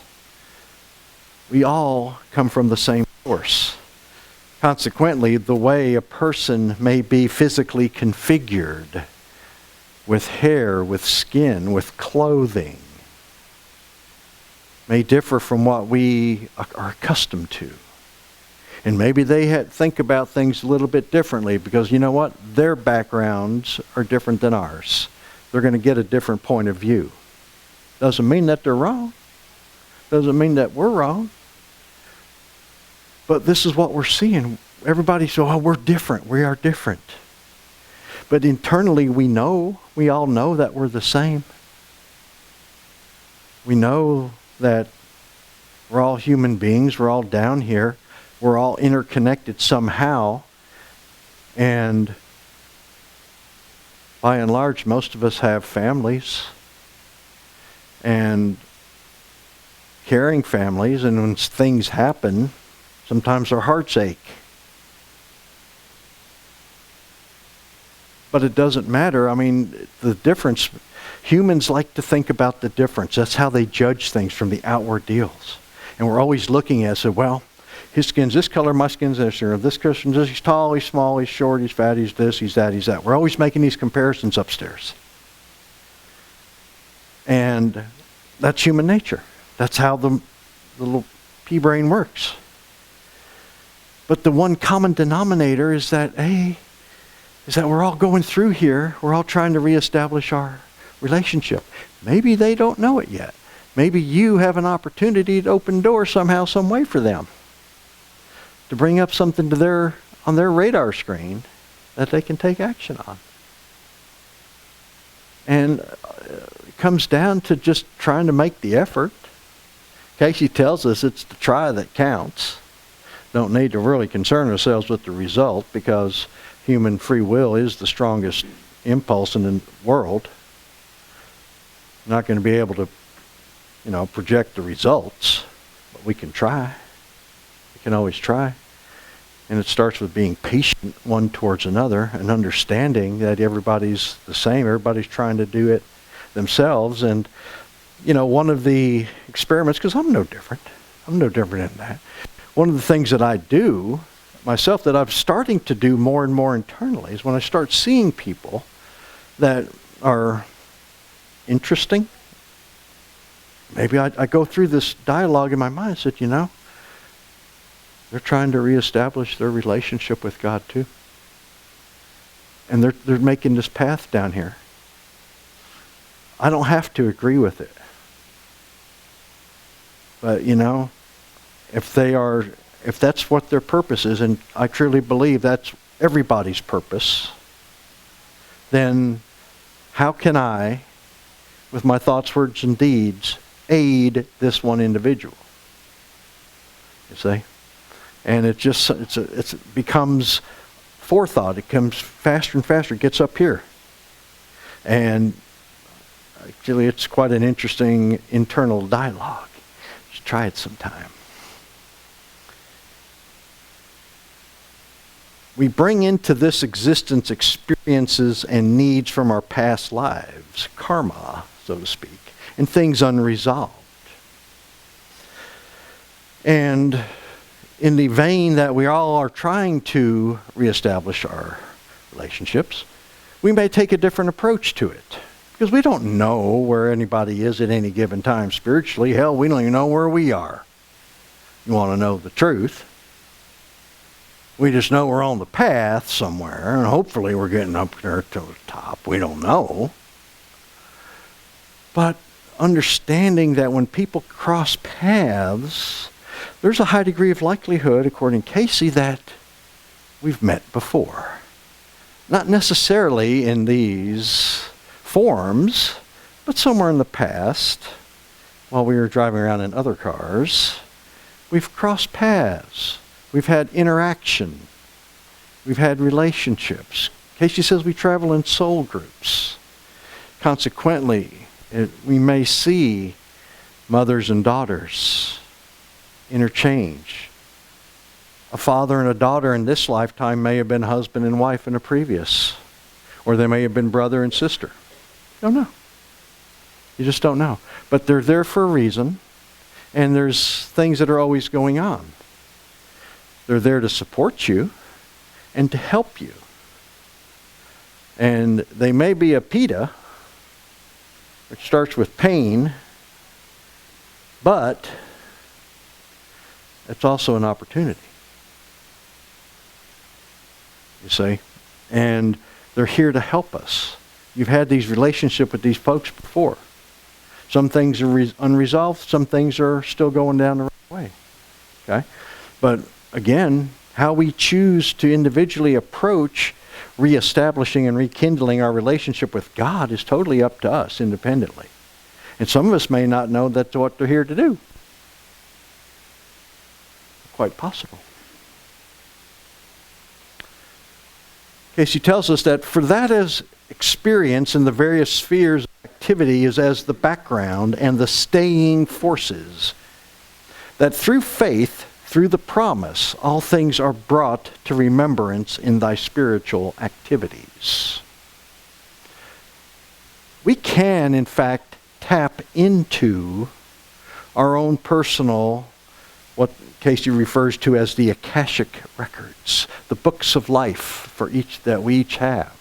We all come from the same source. Consequently, the way a person may be physically configured, with hair, with skin, with clothing, may differ from what we are accustomed to. And maybe they think about things a little bit differently because, you know what? Their backgrounds are different than ours. They're going to get a different point of view. Doesn't mean that they're wrong. Doesn't mean that we're wrong. But this is what we're seeing. Everybody says, oh, we're different. We are different. But internally we all know that we're the same. We know that we're all human beings. We're all down here. We're all interconnected somehow. And by and large, most of us have families. And caring families. And when things happen, sometimes our hearts ache. But it doesn't matter. I mean, the difference, humans like to think about the difference. That's how they judge things from the outward deals. And we're always looking at it, so, well, his skin's this color, my skin's this color. This person's this, he's tall, he's small, he's short, he's fat, he's this, he's that, he's that. We're always making these comparisons upstairs. And that's human nature. That's how the little pea brain works. But the one common denominator is that, we're all going through here. We're all trying to reestablish our relationship. Maybe they don't know it yet. Maybe you have an opportunity to open doors somehow, some way for them. To bring up something on their radar screen that they can take action on. And it comes down to just trying to make the effort. Cayce tells us it's the try that counts. Don't need to really concern ourselves with the result because human free will is the strongest impulse in the world. Not going to be able to, project the results, but we can try. We can always try. And it starts with being patient one towards another and understanding that everybody's the same. Everybody's trying to do it themselves. And, one of the experiments, because I'm no different. I'm no different in that. One of the things that I do myself that I'm starting to do more and more internally is when I start seeing people that are interesting, maybe I go through this dialogue in my mind and said, they're trying to reestablish their relationship with God too. And they're making this path down here. I don't have to agree with it. But if that's what their purpose is, and I truly believe that's everybody's purpose, then how can I, with my thoughts, words, and deeds, aid this one individual? You see? And it becomes forethought. It comes faster and faster. It gets up here. And actually, it's quite an interesting internal dialogue. Just try it sometime. We bring into this existence experiences and needs from our past lives, karma, so to speak, and things unresolved. And in the vein that we all are trying to reestablish our relationships, we may take a different approach to it. Because we don't know where anybody is at any given time spiritually. Hell, we don't even know where we are. You want to know the truth? We just know we're on the path somewhere, and hopefully we're getting up there to the top. We don't know. But understanding that when people cross paths, there's a high degree of likelihood, according to Cayce, that we've met before. Not necessarily in these forms, but somewhere in the past, while we were driving around in other cars, we've crossed paths. We've had interaction. We've had relationships. Cayce says we travel in soul groups. Consequently, we may see mothers and daughters interchange. A father and a daughter in this lifetime may have been husband and wife in a previous. Or they may have been brother and sister. You don't know. You just don't know. But they're there for a reason, and there's things that are always going on. They're there to support you and to help you. And they may be a PETA, which starts with pain, but it's also an opportunity. You see? And they're here to help us. You've had these relationships with these folks before. Some things are unresolved. Some things are still going down the right way. Okay? But again, how we choose to individually approach reestablishing and rekindling our relationship with God is totally up to us independently. And some of us may not know that's what they're here to do. Quite possible. Cayce tells us that for that as experience in the various spheres of activity is as the background and the staying forces, that through faith, through the promise, all things are brought to remembrance in thy spiritual activities. We can, in fact, tap into our own personal, what Cayce refers to as the Akashic records, the books of life for each that we each have.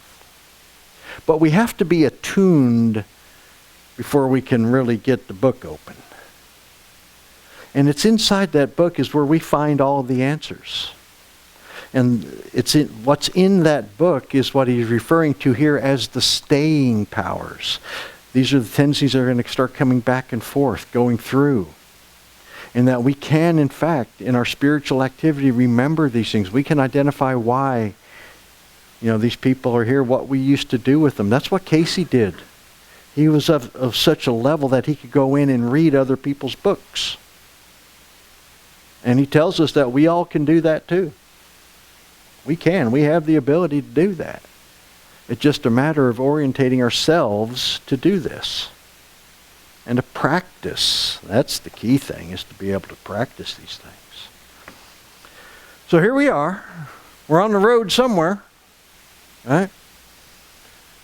But we have to be attuned before we can really get the book open. And it's inside that book is where we find all of the answers. And what's in that book is what he's referring to here as the staying powers. These are the tendencies that are going to start coming back and forth, going through. And that we can, in fact, in our spiritual activity, remember these things. We can identify why, these people are here, what we used to do with them. That's what Cayce did. He was of such a level that he could go in and read other people's books. And he tells us that we all can do that too. We can. We have the ability to do that. It's just a matter of orientating ourselves to do this. And to practice. That's the key thing, is to be able to practice these things. So here we are. We're on the road somewhere. Right?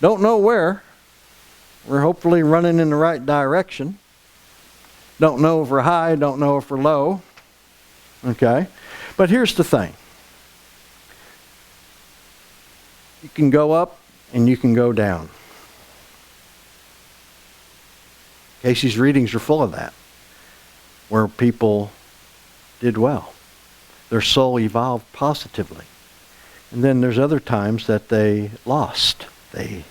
Don't know where. We're hopefully running in the right direction. Don't know if we're high, don't know if we're low. Okay? But here's the thing. You can go up and you can go down. Cayce's readings are full of that, where people did well. Their soul evolved positively. And then there's other times that they lost. They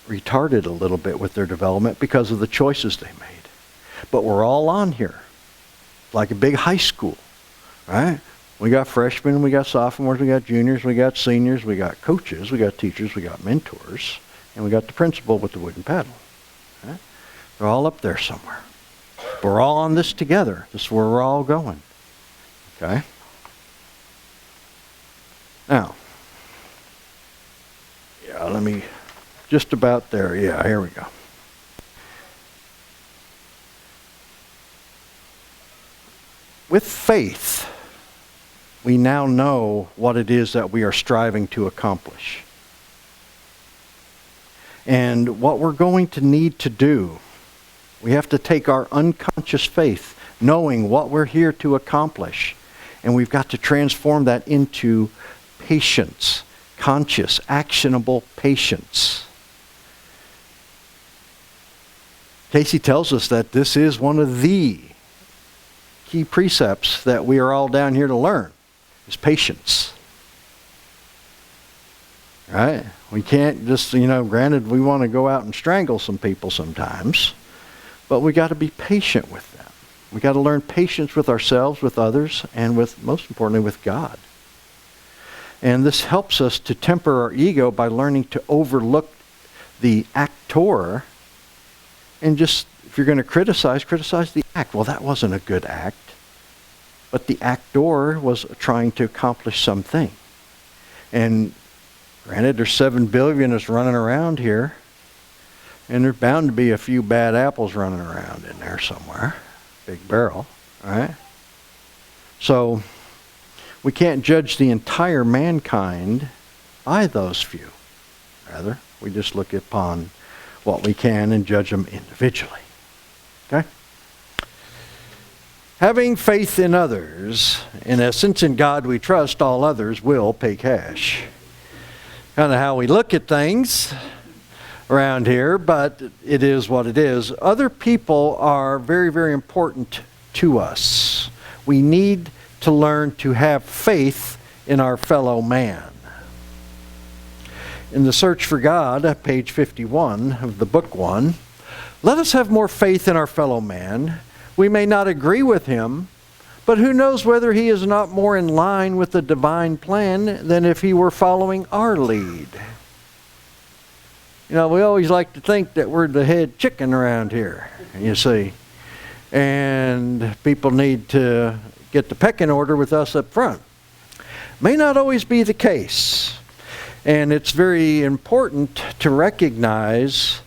retarded a little bit with their development because of the choices they made. But we're all on here, like a big high school, right? We got freshmen, we got sophomores, we got juniors, we got seniors, we got coaches, we got teachers, we got mentors, and we got the principal with the wooden paddle. Right? They're all up there somewhere. We're all on this together. This is where we're all going. Okay? Now, let me, just about there. Yeah, here we go. With faith, we now know what it is that we are striving to accomplish. And what we're going to need to do, we have to take our unconscious faith, knowing what we're here to accomplish, and we've got to transform that into patience, conscious, actionable patience. Cayce tells us that this is one of the key precepts that we are all down here to learn, is patience. Right? We can't just, granted we want to go out and strangle some people sometimes, but we got to be patient with them. We got to learn patience with ourselves, with others, and with, most importantly, with God. And this helps us to temper our ego by learning to overlook the actor and just, if you're going to criticize the act. Well, that wasn't a good act. But the actor was trying to accomplish something. And granted, there's 7 billion that's running around here. And there's bound to be a few bad apples running around in there somewhere. Big barrel, right? So we can't judge the entire mankind by those few. Rather, we just look upon what we can and judge them individually. Okay? Having faith in others, in essence, in God we trust, all others will pay cash. Kind of how we look at things around here, but it is what it is. Other people are very, very important to us. We need to learn to have faith in our fellow man. In the Search for God, page 51 of the book 1, let us have more faith in our fellow man. We may not agree with him, but who knows whether he is not more in line with the divine plan than if he were following our lead. You know, we always like to think that we're the head chicken around here, you see. And people need to get the pecking order with us up front. May not always be the case. And it's very important to recognize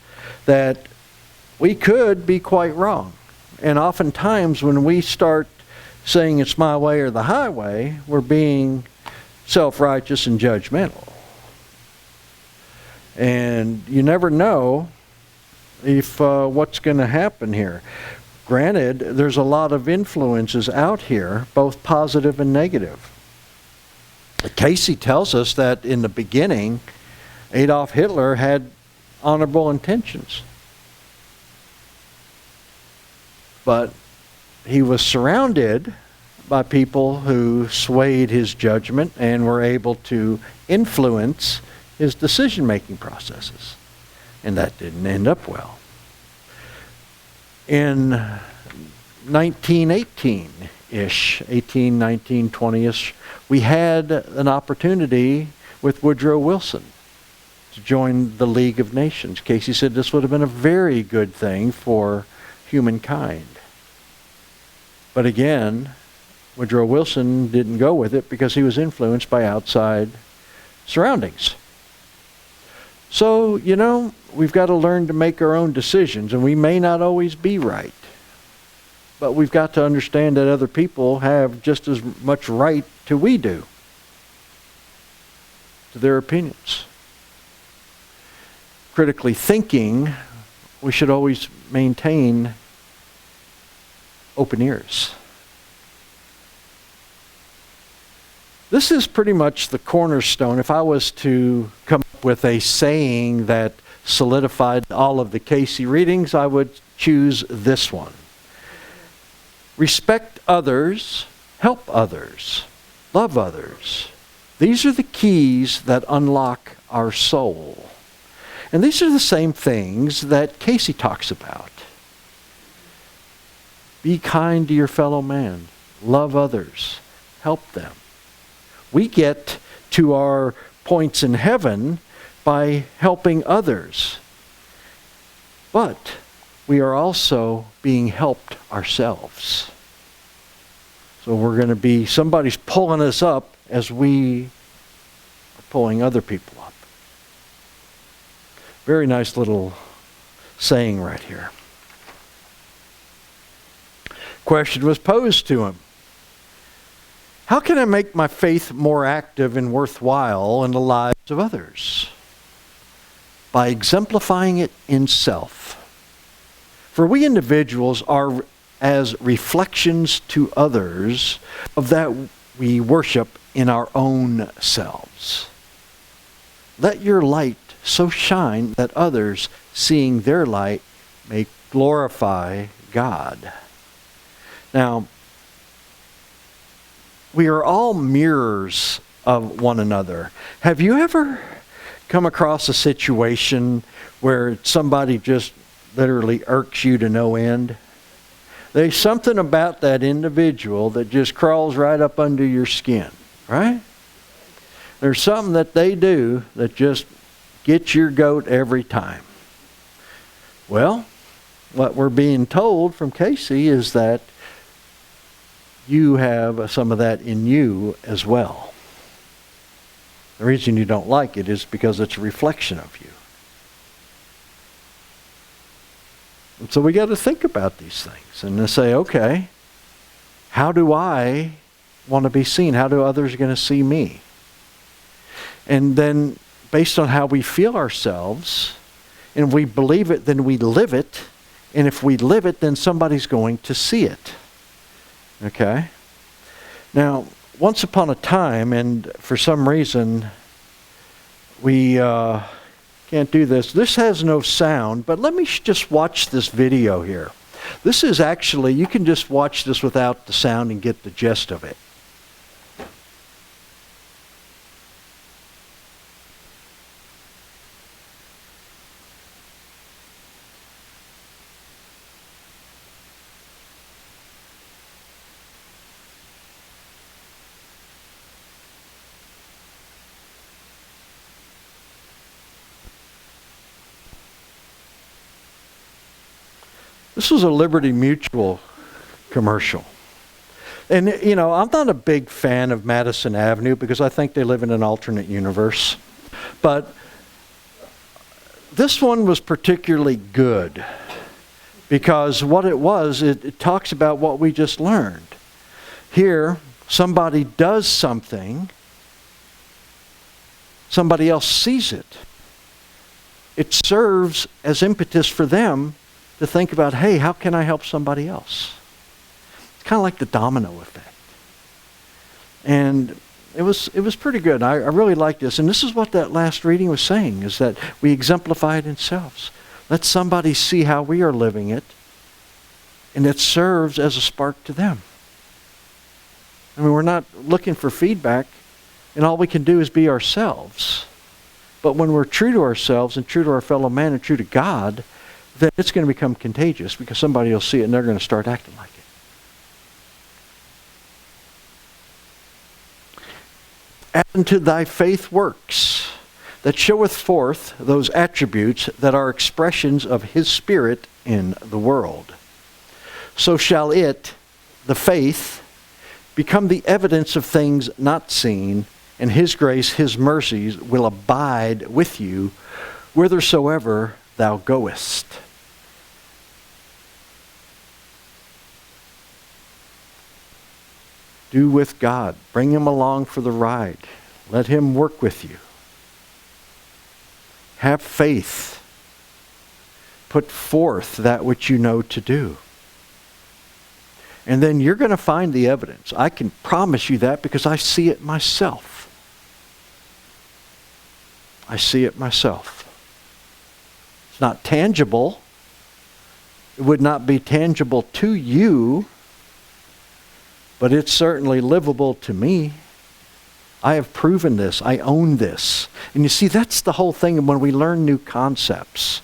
that we could be quite wrong. And oftentimes when we start saying it's my way or the highway, we're being self-righteous and judgmental. And you never know if what's going to happen here. Granted, there's a lot of influences out here, both positive and negative. Cayce tells us that in the beginning, Adolf Hitler had honorable intentions. But he was surrounded by people who swayed his judgment and were able to influence his decision-making processes. And that didn't end up well. In 1918-ish, 18, 19, 20-ish, we had an opportunity with Woodrow Wilson to join the League of Nations. Cayce said this would have been a very good thing for humankind. But again, Woodrow Wilson didn't go with it because he was influenced by outside surroundings. So, you know, we've got to learn to make our own decisions, and we may not always be right. But we've got to understand that other people have just as much right to we do to their opinions. Critically thinking, we should always maintain open ears. This is pretty much the cornerstone. If I was to come up with a saying that solidified all of the Cayce readings, I would choose this one. Respect others, help others, love others. These are the keys that unlock our soul. And these are the same things that Cayce talks about. Be kind to your fellow man. Love others. Help them. We get to our points in heaven by helping others. But we are also being helped ourselves. So we're going to be, somebody's pulling us up as we are pulling other people up. Very nice little saying right here. Question was posed to him. How can I make my faith more active and worthwhile in the lives of others? By exemplifying it in self. For we individuals are as reflections to others of that we worship in our own selves. Let your light so shine that others, seeing their light, may glorify God. Now, we are all mirrors of one another. Have you ever come across a situation where somebody just literally irks you to no end? There's something about that individual that just crawls right up under your skin, right? There's something that they do that just gets your goat every time. Well, what we're being told from Cayce is that you have some of that in you as well. The reason you don't like it is because it's a reflection of you. And so we got to think about these things and to say, okay, how do I want to be seen? How do others going to see me? And then based on how we feel ourselves, and if we believe it, then we live it. And if we live it, then somebody's going to see it. Okay? Now, once upon a time, and for some reason, we can't do this. This has no sound, but let me just watch this video here. This is actually, you can just watch this without the sound and get the gist of it. This was a Liberty Mutual commercial. And, you know, I'm not a big fan of Madison Avenue because I think they live in an alternate universe. But this one was particularly good because what it was, it talks about what we just learned. Here, somebody does something, somebody else sees it. It serves as impetus for them to think about, hey, how can I help somebody else? It's kind of like the domino effect. And it was pretty good. I really like this. And this is what that last reading was saying, is that we exemplify it in selves. Let somebody see how we are living it, and it serves as a spark to them. I mean, we're not looking for feedback, and all we can do is be ourselves. But when we're true to ourselves and true to our fellow man and true to God, then it's going to become contagious because somebody will see it and they're going to start acting like it. Add unto thy faith works that showeth forth those attributes that are expressions of his Spirit in the world. So shall it, the faith, become the evidence of things not seen, and his grace, his mercies will abide with you whithersoever thou goest. Do with God. Bring him along for the ride. Let him work with you. Have faith. Put forth that which you know to do. And then you're going to find the evidence. I can promise you that because I see it myself. I see it myself. It's not tangible. It would not be tangible to you, but it's certainly livable to me. I have proven this. I own this. And you see, that's the whole thing when we learn new concepts.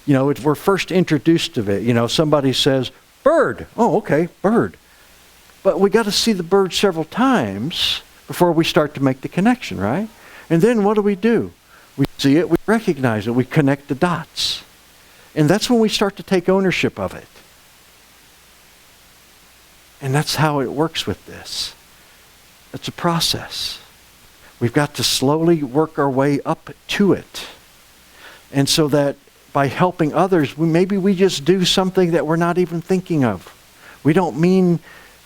You know, we're first introduced to it. You know, somebody says, bird. Oh, okay, bird. But we got to see the bird several times before we start to make the connection, right? And then what do? We see it, we recognize it, we connect the dots. And that's when we start to take ownership of it. And that's how it works with this. It's a process. We've got to slowly work our way up to it. And so that by helping others, maybe we just do something that we're not even thinking of. We don't mean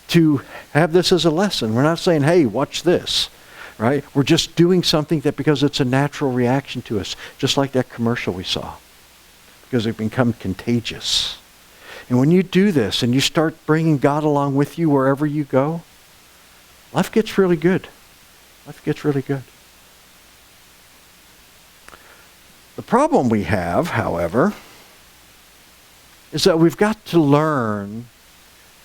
to have this as a lesson. We're not saying, hey, watch this, right? We're just doing something that because it's a natural reaction to us, just like that commercial we saw, because it become contagious. And when you do this and you start bringing God along with you wherever you go, life gets really good. Life gets really good. The problem we have, however, is that we've got to learn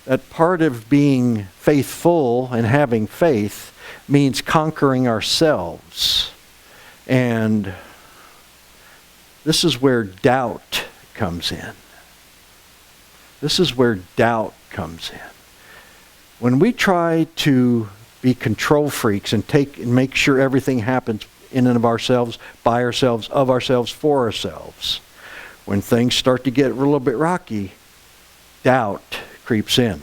that part of being faithful and having faith means conquering ourselves. And this is where doubt comes in. This is where doubt comes in. When we try to be control freaks and make sure everything happens in and of ourselves, by ourselves, of ourselves, for ourselves, when things start to get a little bit rocky, doubt creeps in.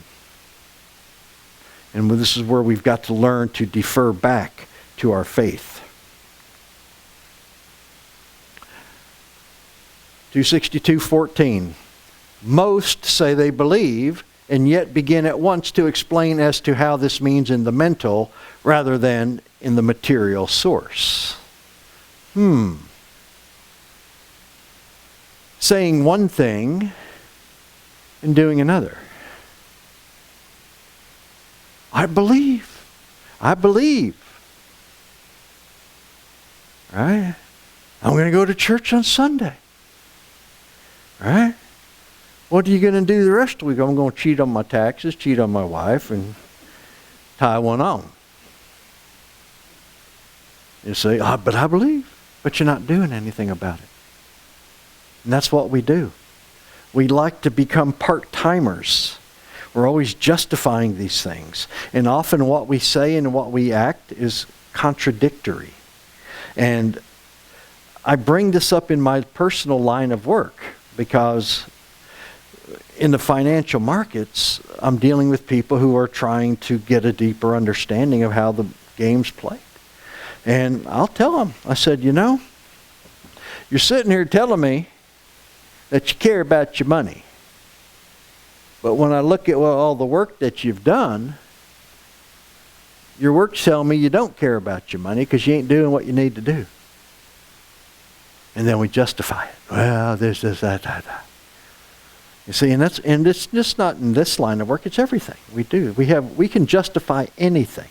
And this is where we've got to learn to defer back to our faith. 262:14. Most say they believe, and yet begin at once to explain as to how this means in the mental rather than in the material source. Saying one thing and doing another. I believe. Right? I'm going to go to church on Sunday. Right? What are you going to do the rest of the week? I'm going to cheat on my taxes, cheat on my wife, and tie one on. You say, but I believe. But you're not doing anything about it. And that's what we do. We like to become part-timers. We're always justifying these things. And often what we say and what we act is contradictory. And I bring this up in my personal line of work because in the financial markets, I'm dealing with people who are trying to get a deeper understanding of how the game's played. And I'll tell them, I said, you're sitting here telling me that you care about your money. But when I look at all the work that you've done, your work's telling me you don't care about your money because you ain't doing what you need to do. And then we justify it. Well, this, that. You see, and it's just not in this line of work, it's everything we do. We can justify anything.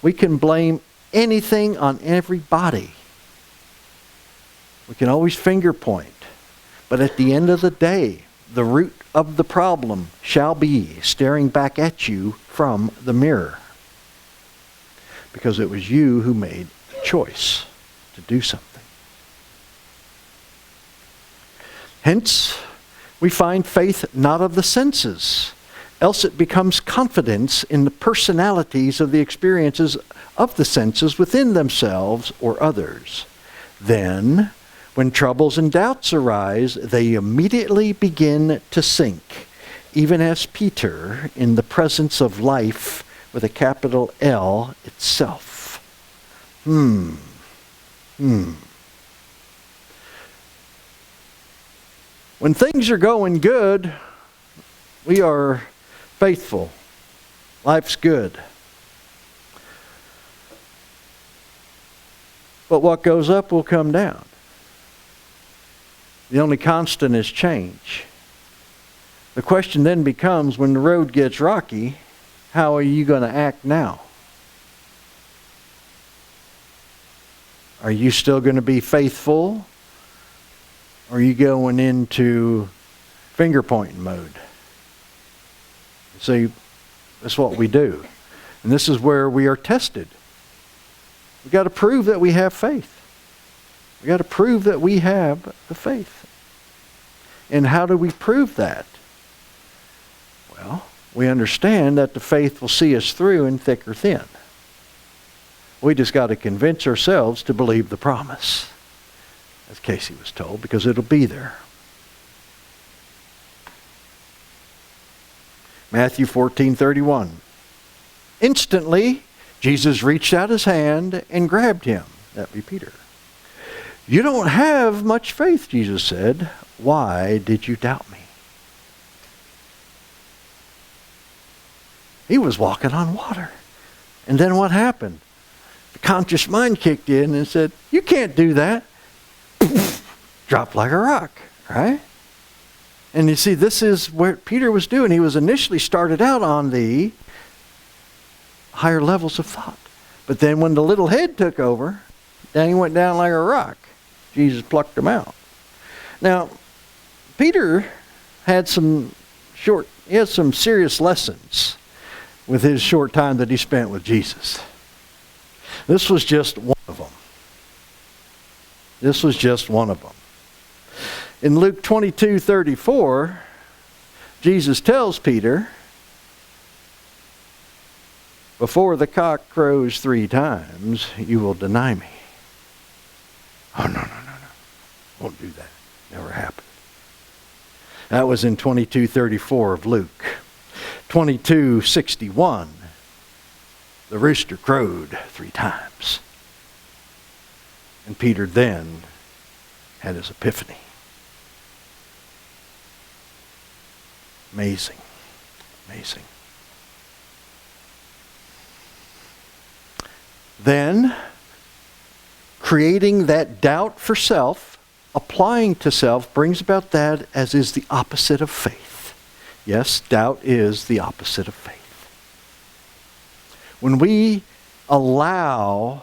We can blame anything on everybody. We can always finger point. But at the end of the day, the root of the problem shall be staring back at you from the mirror. Because it was you who made the choice to do something. Hence, we find faith not of the senses, else it becomes confidence in the personalities of the experiences of the senses within themselves or others. Then, when troubles and doubts arise, they immediately begin to sink, even as Peter in the presence of life with a capital L itself. When things are going good, we are faithful. Life's good. But what goes up will come down. The only constant is change. The question then becomes, when the road gets rocky, how are you going to act now? Are you still going to be faithful? Or are you going into finger pointing mode? See, that's what we do. And this is where we are tested. We've got to prove that we have faith. We've got to prove that we have the faith. And how do we prove that? Well, we understand that the faith will see us through in thick or thin. We just got to convince ourselves to believe the promise, as Cayce was told, because it'll be there. Matthew 14:31. Instantly, Jesus reached out his hand and grabbed him. That'd be Peter. You don't have much faith, Jesus said. Why did you doubt me? He was walking on water. And then what happened? The conscious mind kicked in and said, you can't do that. Dropped like a rock, right? And you see, this is what Peter was doing. He was initially started out on the higher levels of thought. But then when the little head took over, then he went down like a rock. Jesus plucked him out. Now, Peter had some serious lessons with his short time that he spent with Jesus. This was just one of them. In Luke 22:34, Jesus tells Peter, before the cock crows 3 times, you will deny me. Oh, no. Won't do that. Never happened. That was in 22:34 of Luke. 22:61, the rooster crowed 3 times. And Peter then had his epiphany. Amazing. Amazing. Then, creating that doubt for self, applying to self, brings about that as is the opposite of faith. Yes, doubt is the opposite of faith. When we allow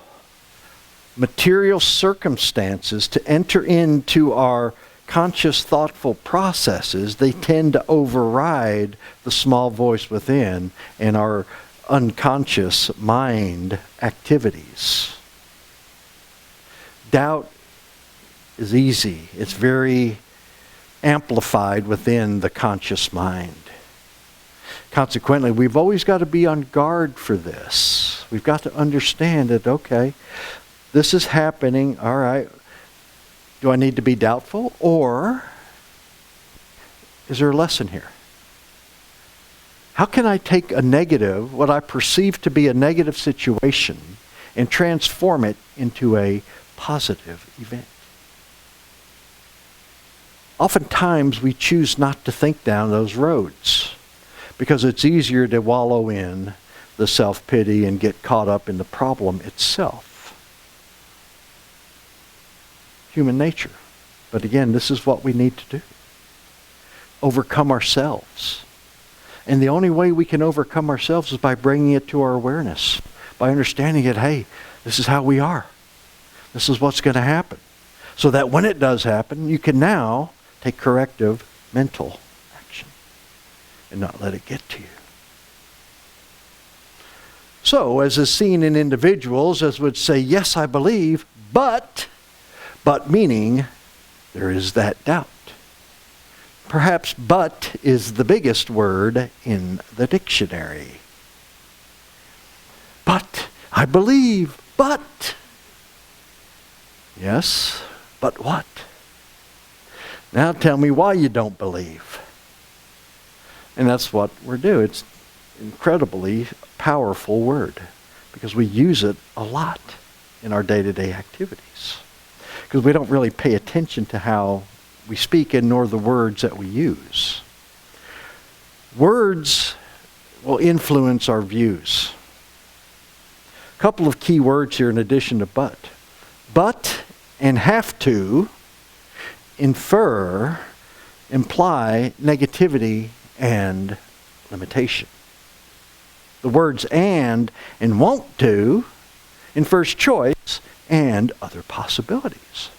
material circumstances to enter into our conscious, thoughtful processes, they tend to override the small voice within and our unconscious mind activities. Doubt is easy. It's very amplified within the conscious mind. Consequently, we've always got to be on guard for this. We've got to understand that, okay, this is happening, all right. Do I need to be doubtful? Or is there a lesson here? How can I take a negative, what I perceive to be a negative situation, and transform it into a positive event? Oftentimes we choose not to think down those roads because it's easier to wallow in the self-pity and get caught up in the problem itself. Human nature. But again, this is what we need to do. Overcome ourselves. And the only way we can overcome ourselves is by bringing it to our awareness. By understanding it, hey, this is how we are. This is what's going to happen. So that when it does happen, you can now take corrective mental action and not let it get to you. So, as is seen in individuals, as would say, yes, I believe, but meaning there is that doubt. Perhaps but is the biggest word in the dictionary. But, I believe, but. Yes, but what? Now tell me why you don't believe. And that's what we're doing. It's an incredibly powerful word because we use it a lot in our day-to-day activities. Because we don't really pay attention to how we speak and nor the words that we use. Words will influence our views. A couple of key words here in addition to but. But and have to infer, imply negativity and limitation. The words and won't to infers choice and other possibilities.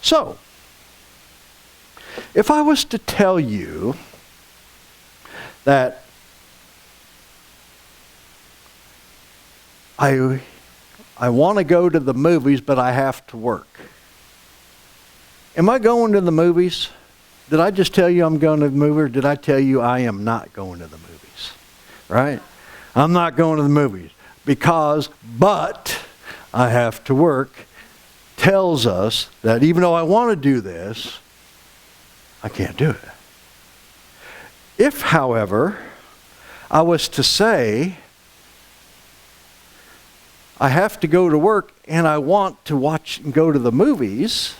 So, if I was to tell you that I want to go to the movies, but I have to work. Am I going to the movies? Did I just tell you I'm going to the movie, or did I tell you I am not going to the movies? Right? I'm not going to the movies because, but I have to work, tells us that even though I want to do this, I can't do it. If, however, I was to say, I have to go to work and I want to watch and go to the movies,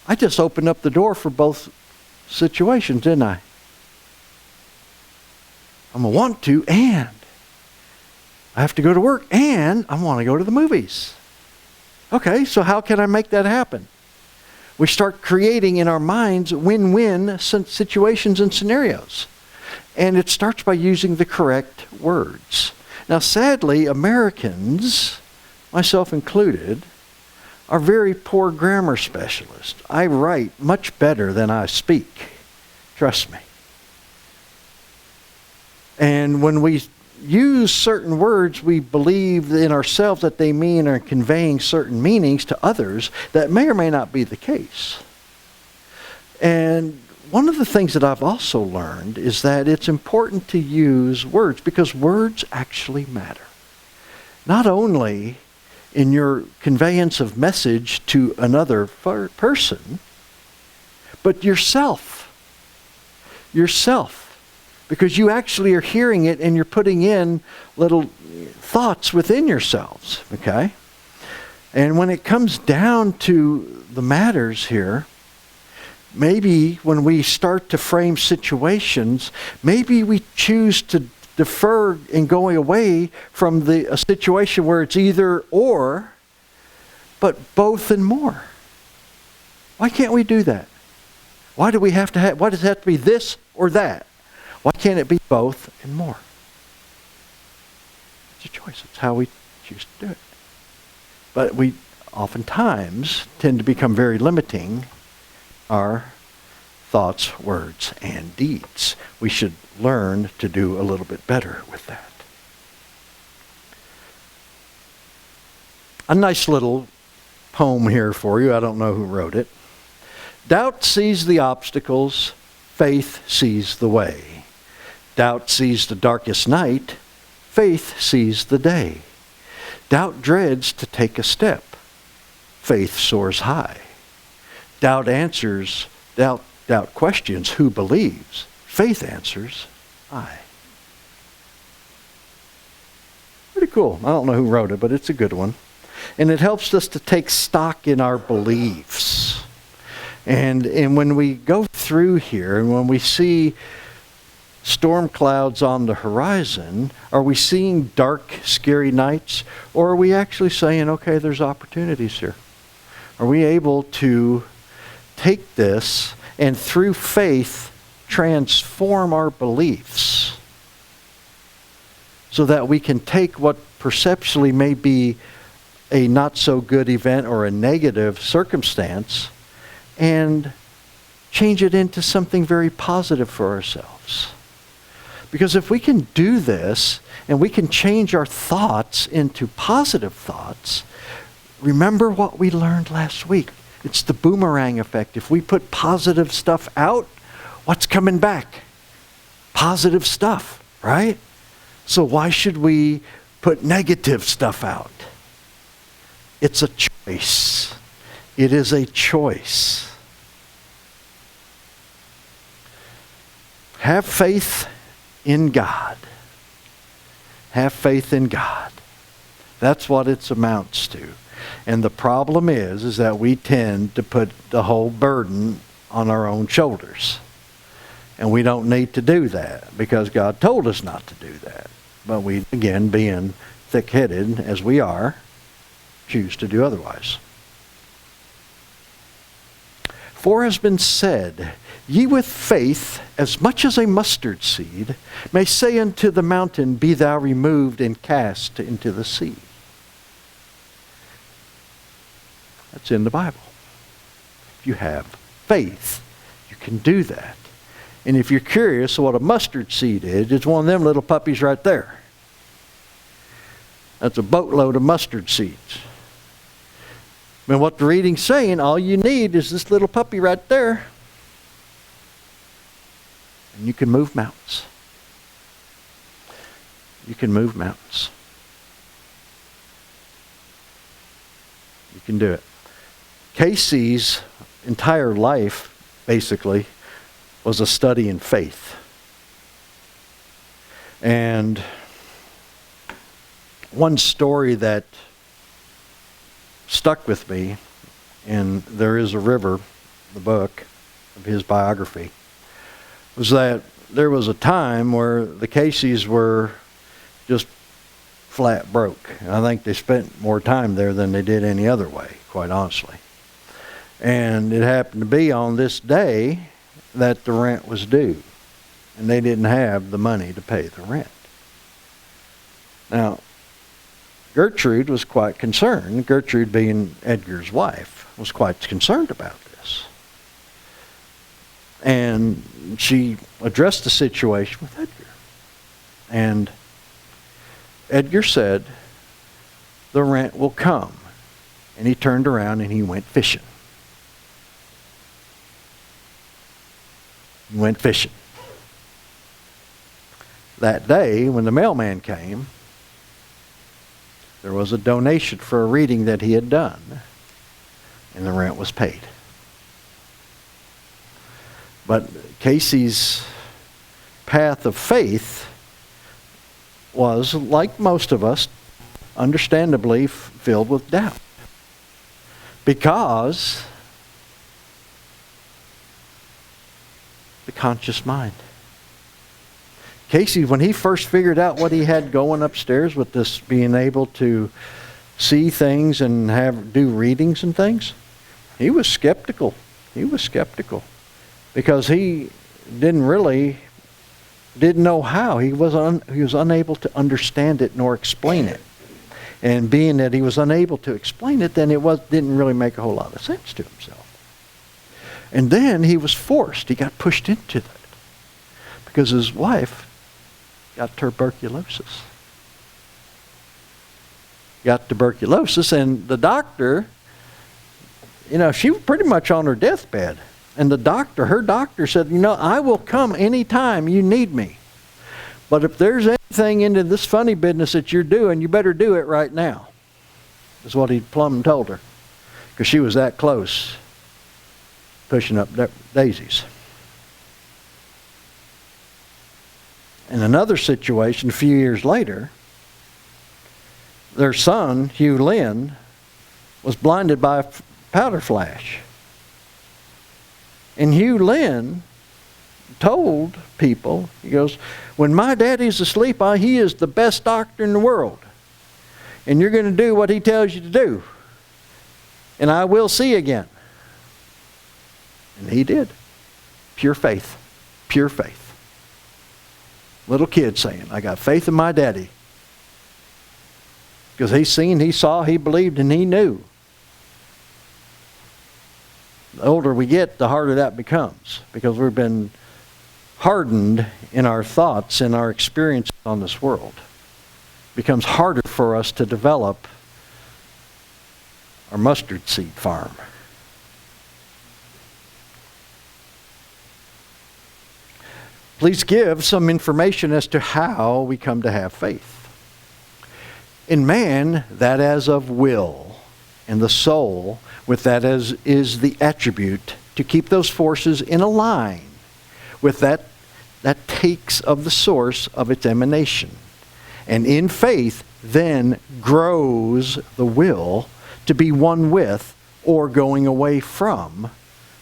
I just opened up the door for both situations, didn't I? I'm going to want to, and I have to go to work, and I want to go to the movies. Okay, so how can I make that happen? We start creating in our minds win-win situations and scenarios. And it starts by using the correct words. Now, sadly, Americans, myself included, are very poor grammar specialists. I write much better than I speak. Trust me. And when we use certain words, we believe in ourselves that they mean or conveying certain meanings to others that may or may not be the case. And one of the things that I've also learned is that it's important to use words because words actually matter. Not only in your conveyance of message to another person, but yourself. Yourself. Because you actually are hearing it and you're putting in little thoughts within yourselves, okay? And when it comes down to the matters here, maybe when we start to frame situations, maybe we choose to defer in going away from a situation where it's either or, but both and more. Why can't we do that? Why do we have to why does it have to be this or that? Why can't it be both and more? It's a choice. It's how we choose to do it. But we oftentimes tend to become very limiting our thoughts, words, and deeds. We should learn to do a little bit better with that. A nice little poem here for you. I don't know who wrote it. Doubt sees the obstacles, faith sees the way. Doubt sees the darkest night, faith sees the day. Doubt dreads to take a step, faith soars high. Doubt questions who believes, faith answers I. Pretty cool. I don't know who wrote it, but it's a good one. And it helps us to take stock in our beliefs. And when we go through here and when we see storm clouds on the horizon, are we seeing dark, scary nights? Or are we actually saying, okay, there's opportunities here? Are we able to take this and through faith transform our beliefs so that we can take what perceptually may be a not so good event or a negative circumstance and change it into something very positive for ourselves? Because if we can do this and we can change our thoughts into positive thoughts, remember what we learned last week. It's the boomerang effect. If we put positive stuff out, what's coming back? Positive stuff, right? So why should we put negative stuff out? It's a choice. It is a choice. Have faith in God. Have faith in God. That's what it amounts to. And the problem is that we tend to put the whole burden on our own shoulders. And we don't need to do that because God told us not to do that. But we, again, being thick-headed as we are, choose to do otherwise. For has been said, ye with faith, as much as a mustard seed, may say unto the mountain, be thou removed and cast into the sea. That's in the Bible. If you have faith, you can do that. And if you're curious what a mustard seed is, it's one of them little puppies right there. That's a boatload of mustard seeds. And what the reading's saying, all you need is this little puppy right there. And you can move mountains. You can move mountains. You can do it. Cayce's entire life, basically, was a study in faith. And one story that stuck with me, and There Is a River, the book of his biography, was that there was a time where the Cayces were just flat broke. I think they spent more time there than they did any other way, quite honestly. And it happened to be on this day that the rent was due, and they didn't have the money to pay the rent. Now, Gertrude was quite concerned. Gertrude, being Edgar's wife, was quite concerned about this. And she addressed the situation with Edgar. And Edgar said, the rent will come. And he turned around and he went fishing. He went fishing. That day, when the mailman came, there was a donation for a reading that he had done, and the rent was paid. But Cayce's path of faith was, like most of us, understandably filled with doubt. Because unconscious mind. Cayce, when he first figured out what he had going upstairs with this being able to see things and do readings and things, he was skeptical. He was skeptical because he didn't know how. He was unable to understand it nor explain it. And being that he was unable to explain it, then didn't really make a whole lot of sense to himself. And then he was forced. He got pushed into that because his wife got tuberculosis. And the doctor, she was pretty much on her deathbed. And her doctor said, I will come anytime you need me. But if there's anything into this funny business that you're doing, you better do it right now. Is what he plumb told her. Because she was that close, pushing up daisies. In another situation, a few years later, their son, Hugh Lynn, was blinded by a powder flash. And Hugh Lynn told people, he goes, when my daddy's asleep, he is the best doctor in the world. And you're going to do what he tells you to do. And I will see again. And he did. Pure faith. Pure faith. Little kid saying, I got faith in my daddy. Because he seen, he saw, he believed, and he knew. The older we get, the harder that becomes. Because we've been hardened in our thoughts and our experiences on this world. It becomes harder for us to develop our mustard seed farm. Please give some information as to how we come to have faith. In man, that as of will, and the soul, with that as is the attribute to keep those forces in a line with that takes of the source of its emanation. And in faith, then grows the will to be one with or going away from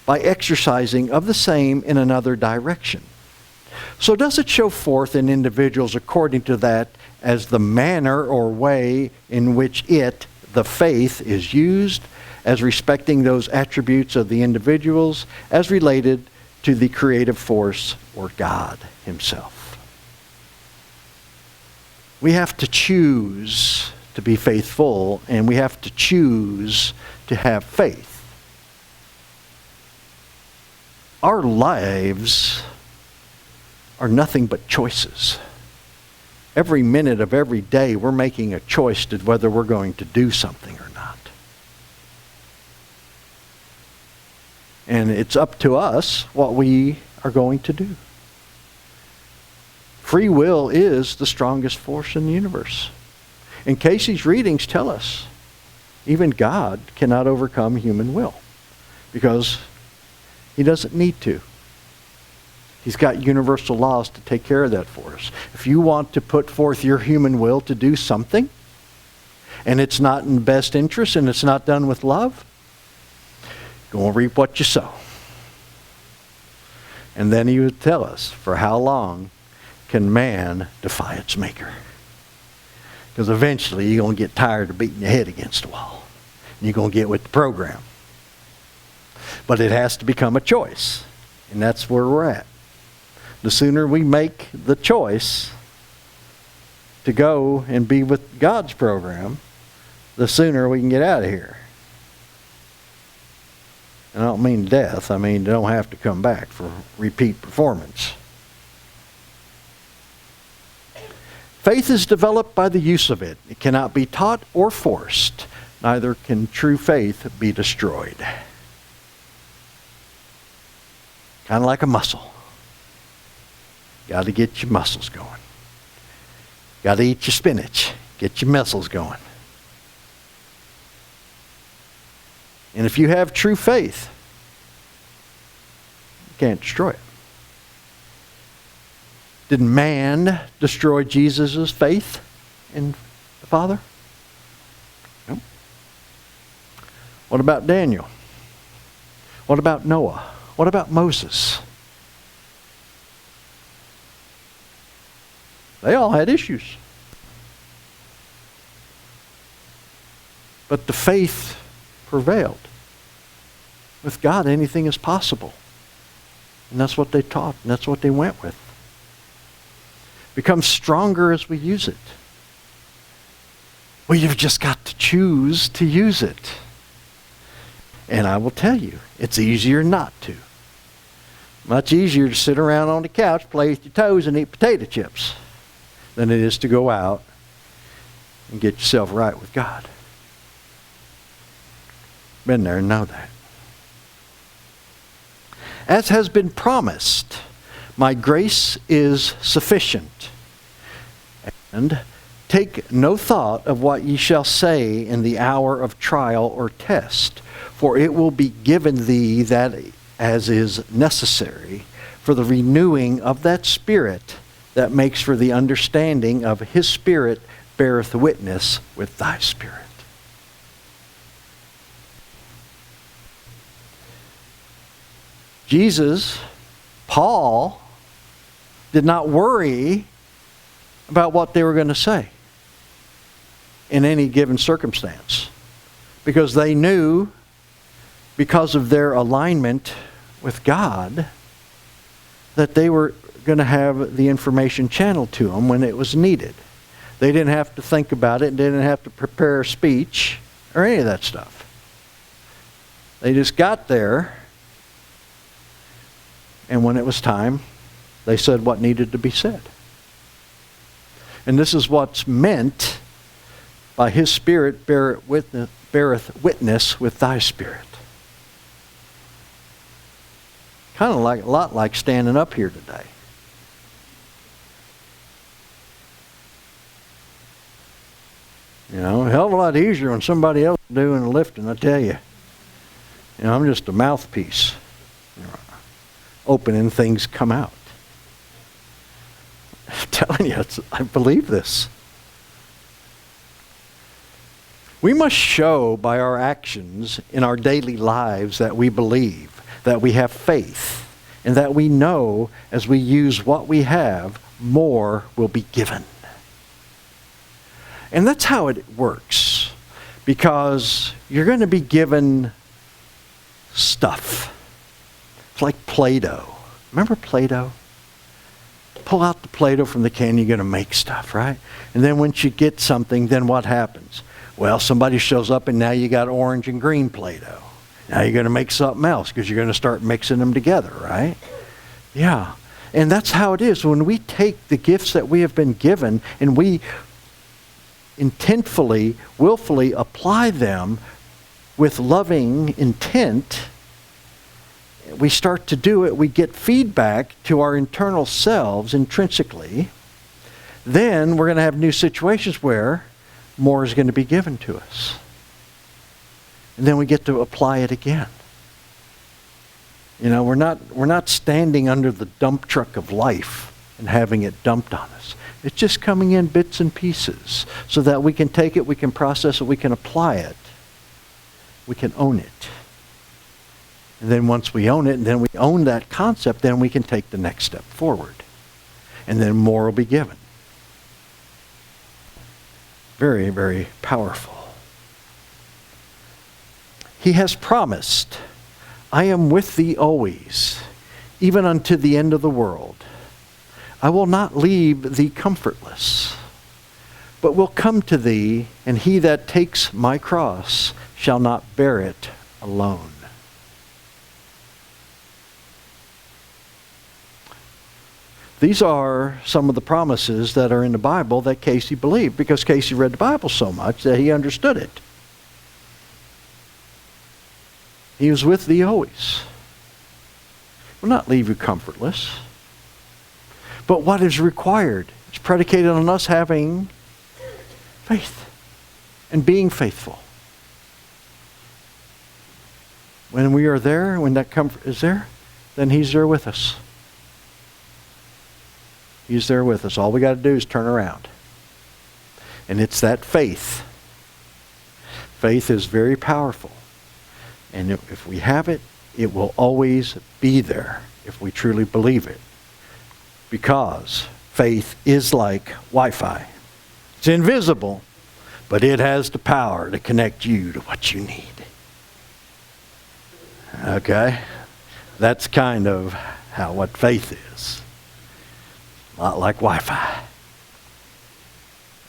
by exercising of the same in another direction. So does it show forth in individuals according to that as the manner or way in which the faith, is used as respecting those attributes of the individuals as related to the creative force or God himself. We have to choose to be faithful, and we have to choose to have faith. Our lives are nothing but choices. Every minute of every day, we're making a choice to whether we're going to do something or not. And it's up to us what we are going to do. Free will is the strongest force in the universe. And Cayce's readings tell us even God cannot overcome human will because he doesn't need to. He's got universal laws to take care of that for us. If you want to put forth your human will to do something, and it's not in the best interest and it's not done with love, go and reap what you sow. And then he would tell us, for how long can man defy its maker? Because eventually you're going to get tired of beating your head against the wall. And you're going to get with the program. But it has to become a choice. And that's where we're at. The sooner we make the choice to go and be with God's program, the sooner we can get out of here. And I don't mean death. I mean, they don't have to come back for repeat performance. Faith is developed by the use of it. It cannot be taught or forced. Neither can true faith be destroyed. Kind of like a muscle. Got to get your muscles going. Got to eat your spinach. Get your muscles going. And if you have true faith, you can't destroy it. Did man destroy Jesus' faith in the Father? No. What about Daniel? What about Noah? What about Moses? They all had issues. But the faith prevailed. With God, anything is possible. And that's what they taught, and that's what they went with. Becomes stronger as we use it. Well, you've just got to choose to use it. And I will tell you, it's easier not to. Much easier to sit around on the couch, play with your toes, and eat potato chips than it is to go out and get yourself right with God. Been there and know that. As has been promised, my grace is sufficient. And take no thought of what ye shall say in the hour of trial or test, for it will be given thee that as is necessary for the renewing of that spirit that makes for the understanding of his spirit beareth witness with thy spirit. Jesus, Paul, did not worry about what they were going to say in any given circumstance, because they knew, because of their alignment with God, that they were going to have the information channeled to them when it was needed. They didn't have to think about it, didn't have to prepare a speech or any of that stuff. They just got there, and when it was time, they said what needed to be said. And this is what's meant by his Spirit beareth witness with thy spirit. Kind of like a lot like standing up here today. You know, a hell of a lot easier when somebody else is doing the lifting, I tell you. You know, I'm just a mouthpiece. You know, opening things come out. I'm telling you, I believe this. We must show by our actions in our daily lives that we believe, that we have faith, and that we know as we use what we have, more will be given. And that's how it works, because you're going to be given stuff. It's like Play-Doh. Remember Play-Doh? Pull out the Play-Doh from the can, you're going to make stuff, right? And then once you get something, then what happens? Well, somebody shows up and now you got orange and green Play-Doh. Now you're going to make something else because you're going to start mixing them together, right? Yeah. And that's how it is. When we take the gifts that we have been given and we intentfully, willfully apply them with loving intent, we start to do it, we get feedback to our internal selves intrinsically, then we're going to have new situations where more is going to be given to us. And then we get to apply it again. You know, we're not standing under the dump truck of life and having it dumped on us. It's just coming in bits and pieces so that we can take it, we can process it, we can apply it. We can own it. And then once we own it, and then we own that concept, then we can take the next step forward. And then more will be given. Very, very powerful. He has promised, I am with thee always, even unto the end of the world. I will not leave thee comfortless, but will come to thee, and he that takes my cross shall not bear it alone. These are some of the promises that are in the Bible that Cayce believed, because Cayce read the Bible so much that he understood it. He was with thee always. Will not leave you comfortless. But what is required is predicated on us having faith and being faithful. When we are there, when that comfort is there, then he's there with us. He's there with us. All we got to do is turn around. And it's that faith. Faith is very powerful. And if we have it, it will always be there if we truly believe it. Because faith is like Wi-Fi. It's invisible, but it has the power to connect you to what you need. Okay? That's kind of what faith is. A lot like Wi-Fi.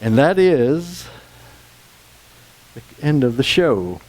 And that is the end of the show.